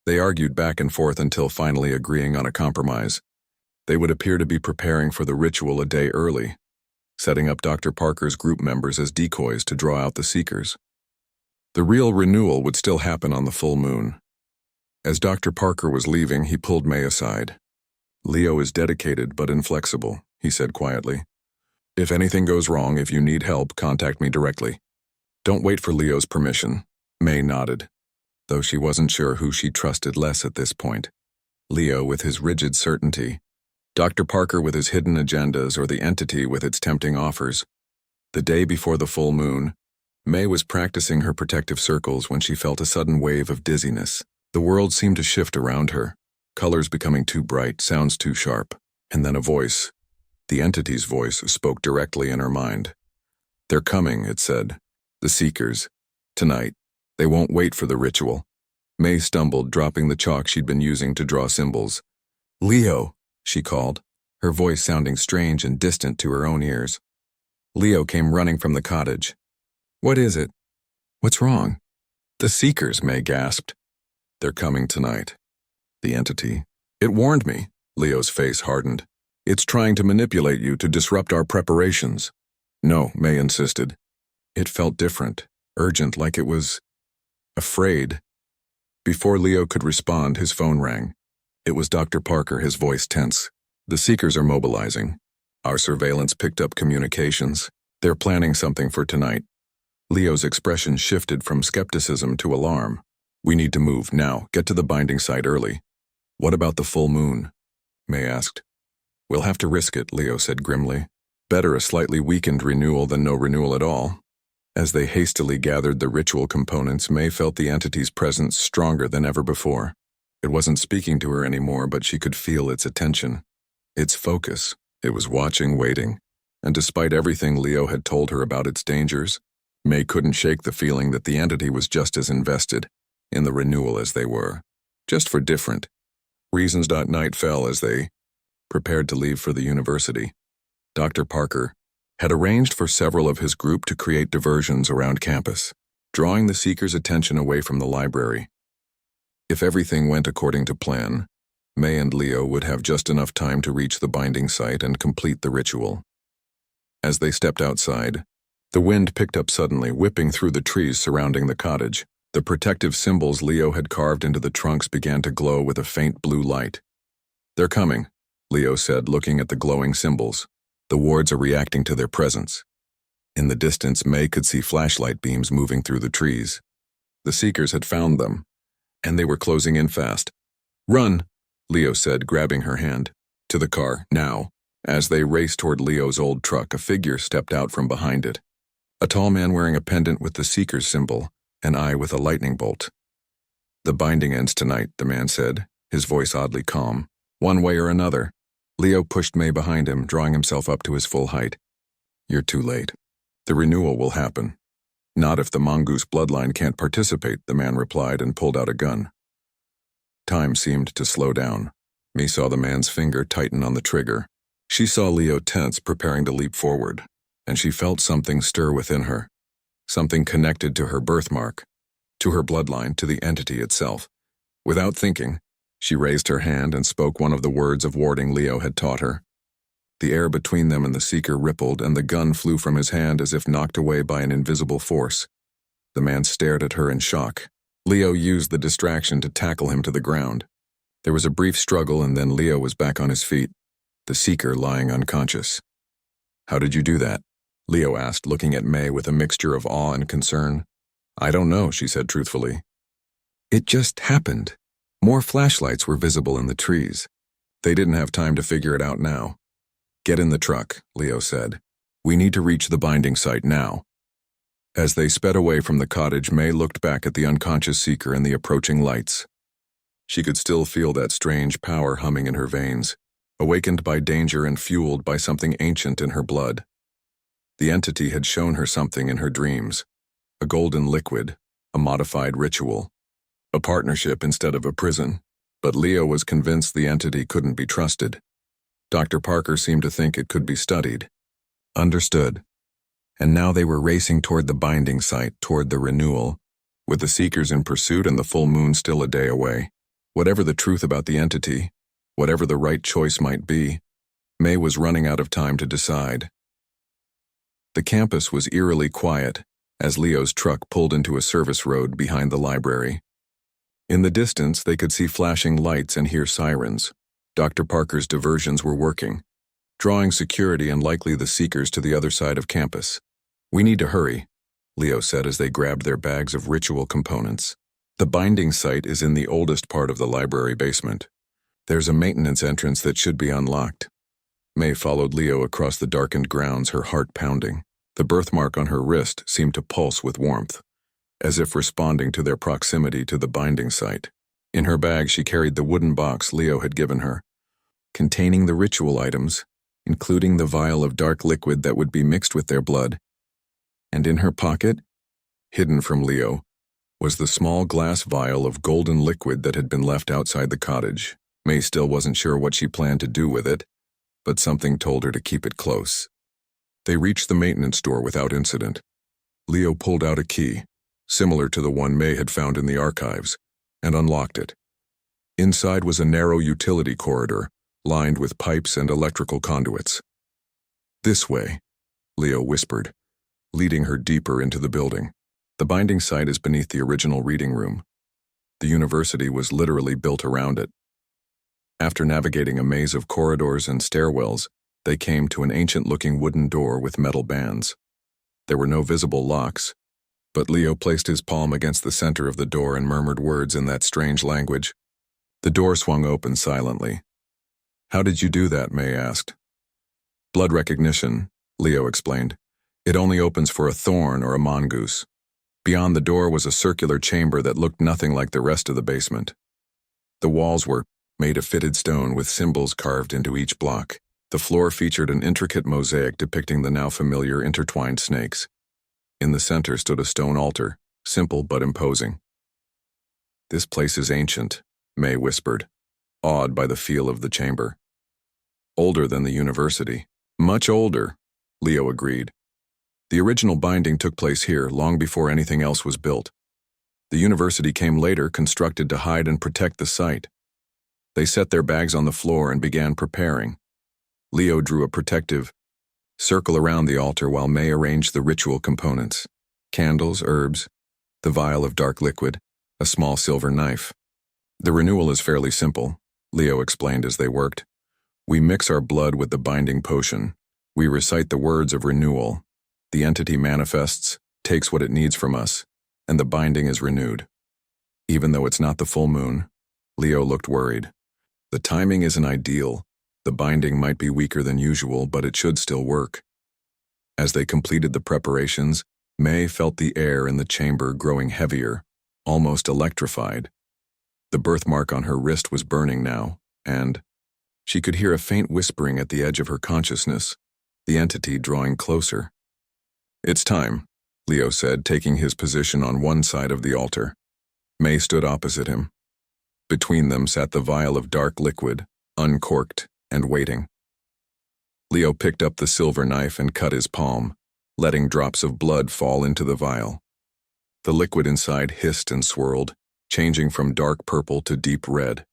They argued back and forth until finally agreeing on a compromise. They would appear to be preparing for the ritual a day early, setting up Dr. Parker's group members as decoys to draw out the Seekers. The real renewal would still happen on the full moon. As Dr. Parker was leaving, he pulled May aside. Leo is dedicated but inflexible, he said quietly. If anything goes wrong, if you need help, contact me directly. Don't wait for Leo's permission. May nodded, though she wasn't sure who she trusted less at this point. Leo with his rigid certainty, Dr. Parker with his hidden agendas, or the entity with its tempting offers. The day before the full moon, May was practicing her protective circles when she felt a sudden wave of dizziness. The world seemed to shift around her, colors becoming too bright, sounds too sharp, and then a voice. The entity's voice spoke directly in her mind. They're coming, it said. The Seekers. Tonight. They won't wait for the ritual. May stumbled, dropping the chalk she'd been using to draw symbols. Leo, she called, her voice sounding strange and distant to her own ears. Leo came running from the cottage. What is it? What's wrong? The Seekers, May gasped. They're coming tonight. The entity. It warned me. Leo's face hardened. It's trying to manipulate you to disrupt our preparations. No, May insisted. It felt different, urgent, like it was afraid. Before Leo could respond, his phone rang. It was Dr. Parker, his voice tense. The Seekers are mobilizing. Our surveillance picked up communications. They're planning something for tonight. Leo's expression shifted from skepticism to alarm. We need to move now. Get to the binding site early. What about the full moon? May asked. We'll have to risk it, Leo said grimly. Better a slightly weakened renewal than no renewal at all. As they hastily gathered the ritual components, May felt the entity's presence stronger than ever before. It wasn't speaking to her anymore, but she could feel its attention, its focus. It was watching, waiting. And despite everything Leo had told her about its dangers, May couldn't shake the feeling that the entity was just as invested in the renewal as they were, just for different reasons. Night fell as they prepared to leave for the university. Dr. Parker had arranged for several of his group to create diversions around campus, drawing the seekers' attention away from the library. If everything went according to plan, May and Leo would have just enough time to reach the binding site and complete the ritual. As they stepped outside, the wind picked up suddenly, whipping through the trees surrounding the cottage. The protective symbols Leo had carved into the trunks began to glow with a faint blue light. They're coming, Leo said, looking at the glowing symbols. The wards are reacting to their presence. In the distance, May could see flashlight beams moving through the trees. The seekers had found them, and they were closing in fast. Run, Leo said, grabbing her hand. To the car, now. As they raced toward Leo's old truck, a figure stepped out from behind it. A tall man wearing a pendant with the seeker's symbol, an eye with a lightning bolt. The binding ends tonight, the man said, his voice oddly calm. One way or another. Leo pushed May behind him, drawing himself up to his full height. You're too late. The renewal will happen. Not if the Mongoose bloodline can't participate, the man replied and pulled out a gun. Time seemed to slow down. May saw the man's finger tighten on the trigger. She saw Leo tense, preparing to leap forward, and she felt something stir within her. Something connected to her birthmark, to her bloodline, to the entity itself. Without thinking, she raised her hand and spoke one of the words of warding Leo had taught her. The air between them and the seeker rippled, and the gun flew from his hand as if knocked away by an invisible force. The man stared at her in shock. Leo used the distraction to tackle him to the ground. There was a brief struggle, and then Leo was back on his feet, the seeker lying unconscious. How did you do that? Leo asked, looking at May with a mixture of awe and concern. I don't know, she said truthfully. It just happened. More flashlights were visible in the trees. They didn't have time to figure it out now. Get in the truck, Leo said. We need to reach the binding site now. As they sped away from the cottage, May looked back at the unconscious seeker and the approaching lights. She could still feel that strange power humming in her veins, awakened by danger and fueled by something ancient in her blood. The entity had shown her something in her dreams, a golden liquid, a modified ritual, a partnership instead of a prison. But Leo was convinced the entity couldn't be trusted. Dr. Parker seemed to think it could be studied. Understood. And now they were racing toward the binding site, toward the renewal, with the seekers in pursuit and the full moon still a day away. Whatever the truth about the entity, whatever the right choice might be, May was running out of time to decide. The campus was eerily quiet as Leo's truck pulled into a service road behind the library. In the distance, they could see flashing lights and hear sirens. Dr. Parker's diversions were working, drawing security and likely the seekers to the other side of campus. We need to hurry, Leo said as they grabbed their bags of ritual components. The binding site is in the oldest part of the library basement. There's a maintenance entrance that should be unlocked. May followed Leo across the darkened grounds, her heart pounding. The birthmark on her wrist seemed to pulse with warmth, as if responding to their proximity to the binding site. In her bag, she carried the wooden box Leo had given her, containing the ritual items, including the vial of dark liquid that would be mixed with their blood. And in her pocket, hidden from Leo, was the small glass vial of golden liquid that had been left outside the cottage. May still wasn't sure what she planned to do with it, but something told her to keep it close. They reached the maintenance door without incident. Leo pulled out a key, similar to the one May had found in the archives, and unlocked it. Inside was a narrow utility corridor, lined with pipes and electrical conduits. This way, Leo whispered, leading her deeper into the building. The binding site is beneath the original reading room. The university was literally built around it. After navigating a maze of corridors and stairwells, they came to an ancient-looking wooden door with metal bands. There were no visible locks, but Leo placed his palm against the center of the door and murmured words in that strange language. The door swung open silently. "How did you do that?" May asked. "Blood recognition," Leo explained. "It only opens for a Thorne or a Mongoose." Beyond the door was a circular chamber that looked nothing like the rest of the basement. The walls were made of fitted stone with symbols carved into each block. The floor featured an intricate mosaic depicting the now familiar intertwined snakes. In the center stood a stone altar, simple but imposing. "This place is ancient," May whispered, awed by the feel of the chamber. "Older than the university." "Much older," Leo agreed. "The original binding took place here long before anything else was built. The university came later, constructed to hide and protect the site." They set their bags on the floor and began preparing. Leo drew a protective circle around the altar while May arranged the ritual components: candles, herbs, the vial of dark liquid, a small silver knife. "The renewal is fairly simple," Leo explained as they worked. "We mix our blood with the binding potion. We recite the words of renewal. The entity manifests, takes what it needs from us, and the binding is renewed." Even though it's not the full moon, Leo looked worried. "The timing isn't ideal. The binding might be weaker than usual, but it should still work." As they completed the preparations, May felt the air in the chamber growing heavier, almost electrified. The birthmark on her wrist was burning now, and she could hear a faint whispering at the edge of her consciousness, the entity drawing closer. "It's time," Leo said, taking his position on one side of the altar. May stood opposite him. Between them sat the vial of dark liquid, uncorked and waiting. Leo picked up the silver knife and cut his palm, letting drops of blood fall into the vial. The liquid inside hissed and swirled, changing from dark purple to deep red.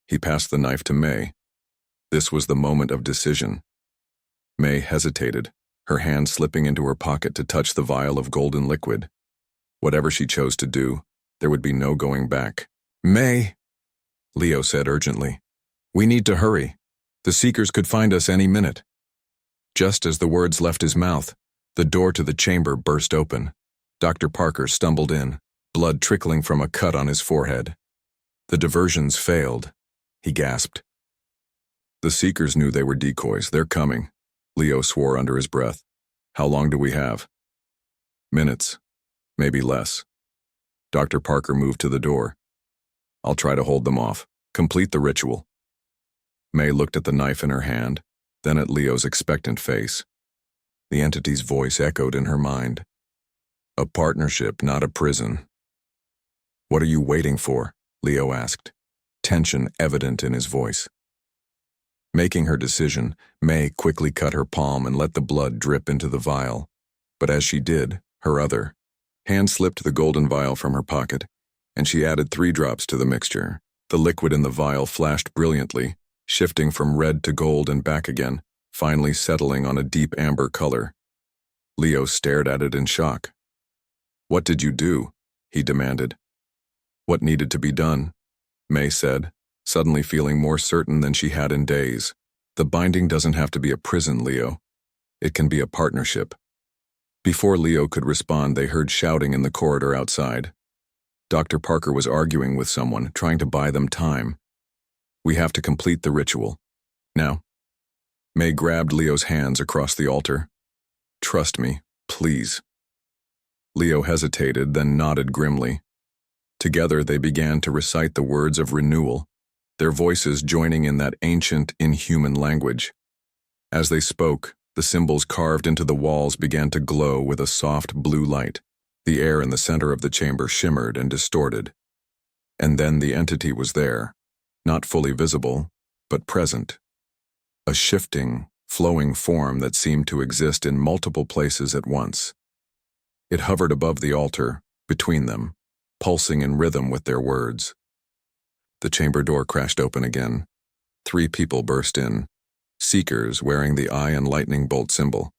He passed the knife to May. This was the moment of decision. May hesitated, her hand slipping into her pocket to touch the vial of golden liquid. Whatever she chose to do, there would be no going back. "May," Leo said urgently, "we need to hurry. The Seekers could find us any minute." Just as the words left his mouth, the door to the chamber burst open. Dr. Parker stumbled in, blood trickling from a cut on his forehead. "The diversions failed," he gasped. "The Seekers knew they were decoys. They're coming," Leo swore under his breath. "How long do we have?" "Minutes, maybe less." Dr. Parker moved to the door. "I'll try to hold them off. Complete the ritual." May looked at the knife in her hand, then at Leo's expectant face. The entity's voice echoed in her mind. "A partnership, not a prison." "What are you waiting for?" Leo asked, tension evident in his voice. Making her decision, May quickly cut her palm and let the blood drip into the vial. But as she did, her other hand slipped the golden vial from her pocket, and she added 3 drops to the mixture. The liquid in the vial flashed brilliantly, shifting from red to gold and back again, finally settling on a deep amber color. Leo stared at it in shock. "What did you do?" he demanded. "What needed to be done?" May said, suddenly feeling more certain than she had in days. "The binding doesn't have to be a prison, Leo. It can be a partnership." Before Leo could respond, they heard shouting in the corridor outside. Dr. Parker was arguing with someone, trying to buy them time. "We have to complete the ritual. Now." May grabbed Leo's hands across the altar. "Trust me, please." Leo hesitated, then nodded grimly. Together they began to recite the words of renewal, their voices joining in that ancient, inhuman language. As they spoke, the symbols carved into the walls began to glow with a soft blue light. The air in the center of the chamber shimmered and distorted. And then the entity was there, not fully visible, but present. A shifting, flowing form that seemed to exist in multiple places at once. It hovered above the altar, between them, pulsing in rhythm with their words. The chamber door crashed open again. 3 people burst in, Seekers wearing the eye and lightning bolt symbol.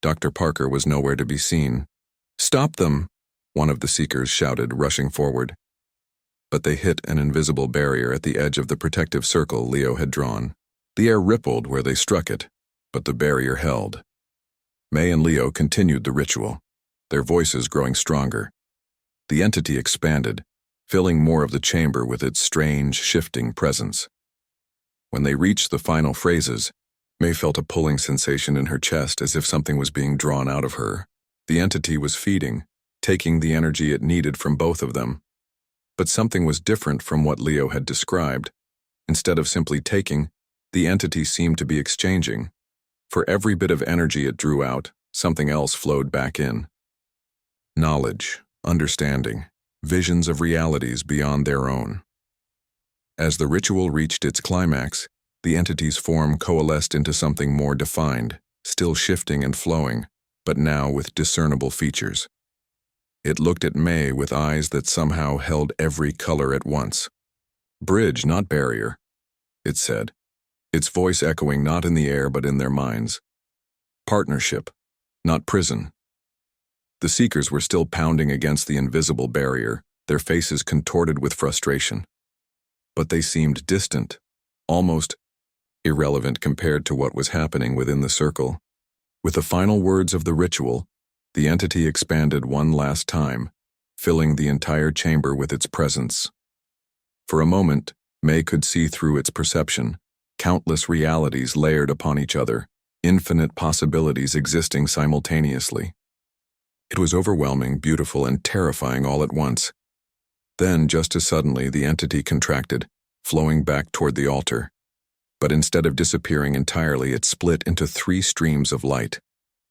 Dr. Parker was nowhere to be seen. "Stop them!" one of the Seekers shouted, rushing forward. But they hit an invisible barrier at the edge of the protective circle Leo had drawn. The air rippled where they struck it, but the barrier held. May and Leo continued the ritual, their voices growing stronger. The entity expanded, filling more of the chamber with its strange, shifting presence. When they reached the final phrases, May felt a pulling sensation in her chest as if something was being drawn out of her. The entity was feeding, taking the energy it needed from both of them. But something was different from what Leo had described. Instead of simply taking, the entity seemed to be exchanging. For every bit of energy it drew out, something else flowed back in. Knowledge, understanding, visions of realities beyond their own. As the ritual reached its climax, the entity's form coalesced into something more defined, still shifting and flowing, but now with discernible features. It looked at May with eyes that somehow held every color at once. "Bridge, not barrier," it said, its voice echoing not in the air but in their minds. "Partnership, not prison." The Seekers were still pounding against the invisible barrier, their faces contorted with frustration. But they seemed distant, almost irrelevant compared to what was happening within the circle. With the final words of the ritual, the entity expanded one last time, filling the entire chamber with its presence. For a moment, May could see through its perception, countless realities layered upon each other, infinite possibilities existing simultaneously. It was overwhelming, beautiful, and terrifying all at once. Then, just as suddenly, the entity contracted, flowing back toward the altar. But instead of disappearing entirely, it split into 3 streams of light,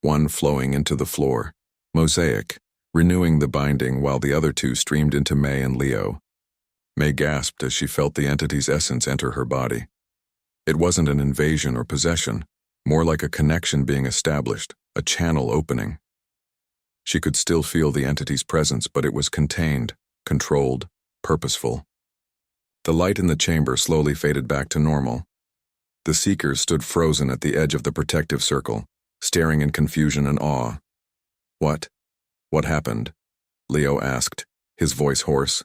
one flowing into the floor, mosaic, renewing the binding, while the other 2 streamed into May and Leo. May gasped as she felt the entity's essence enter her body. It wasn't an invasion or possession, more like a connection being established, a channel opening. She could still feel the entity's presence, but it was contained, controlled, purposeful. The light in the chamber slowly faded back to normal. The Seekers stood frozen at the edge of the protective circle, staring in confusion and awe. "What? What happened?" Leo asked, his voice hoarse.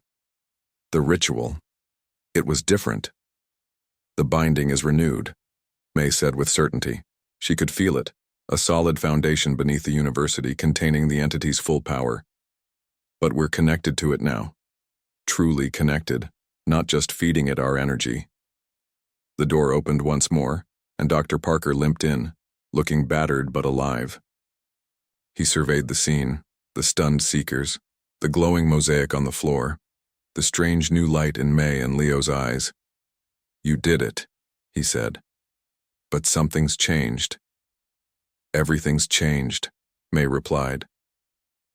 "The ritual. It was different." "The binding is renewed," May said with certainty. She could feel it, a solid foundation beneath the university containing the entity's full power. "But we're connected to it now. Truly connected, not just feeding it our energy." The door opened once more, and Dr. Parker limped in, looking battered but alive. He surveyed the scene, the stunned Seekers, the glowing mosaic on the floor, the strange new light in May and Leo's eyes. "You did it," he said. "But something's changed." "Everything's changed," May replied.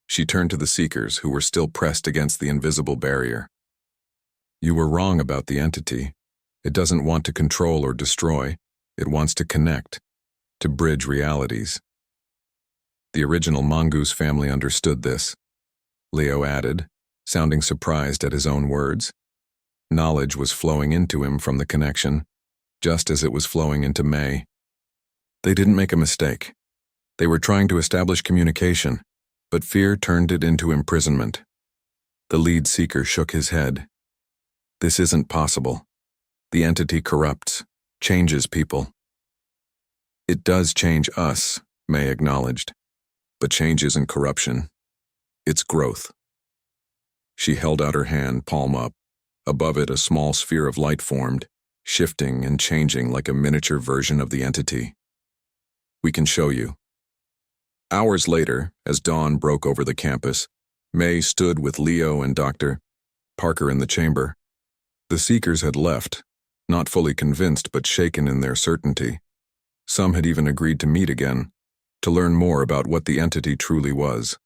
She turned to the Seekers, who were still pressed against the invisible barrier. "You were wrong about the entity. It doesn't want to control or destroy. It wants to connect, to bridge realities." The original Mongoose family understood this, Leo added, sounding surprised at his own words. Knowledge was flowing into him from the connection, just as it was flowing into May. They didn't make a mistake. They were trying to establish communication, but fear turned it into imprisonment. The lead Seeker shook his head. "This isn't possible. The entity corrupts, changes people." "It does change us," May acknowledged. "But change isn't corruption. It's growth." She held out her hand, palm up. Above it, a small sphere of light formed, shifting and changing like a miniature version of the entity. "We can show you." Hours later, as dawn broke over the campus, May stood with Leo and Dr. Parker in the chamber. The Seekers had left, not fully convinced but shaken in their certainty. Some had even agreed to meet again, to learn more about what the entity truly was.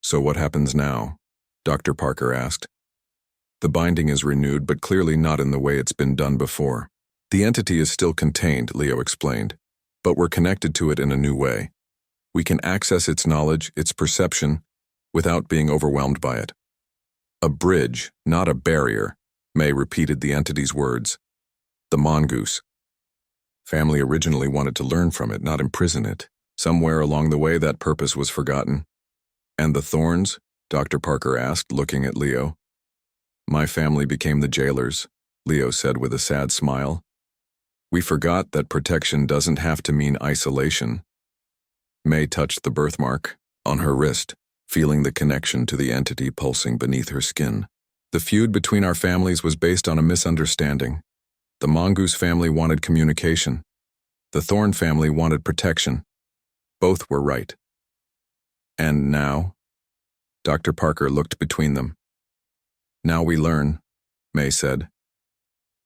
"So what happens now?" Dr. Parker asked. "The binding is renewed, but clearly not in the way it's been done before. The entity is still contained," Leo explained, "but we're connected to it in a new way. We can access its knowledge, its perception, without being overwhelmed by it." "A bridge, not a barrier," May repeated the entity's words. "The Mongoose family originally wanted to learn from it, not imprison it. Somewhere along the way, that purpose was forgotten." "And the Thornes?" Dr. Parker asked, looking at Leo. "My family became the jailers," Leo said with a sad smile. "We forgot that protection doesn't have to mean isolation." May touched the birthmark on her wrist, feeling the connection to the entity pulsing beneath her skin. The feud between our families was based on a misunderstanding. The Mongoose family wanted communication. The Thorne family wanted protection. Both were right. And now? Dr. Parker looked between them. Now we learn, May said.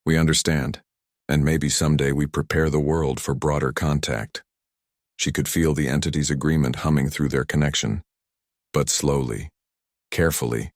We understand, and maybe someday we prepare the world for broader contact. She could feel the entity's agreement humming through their connection. But slowly, carefully,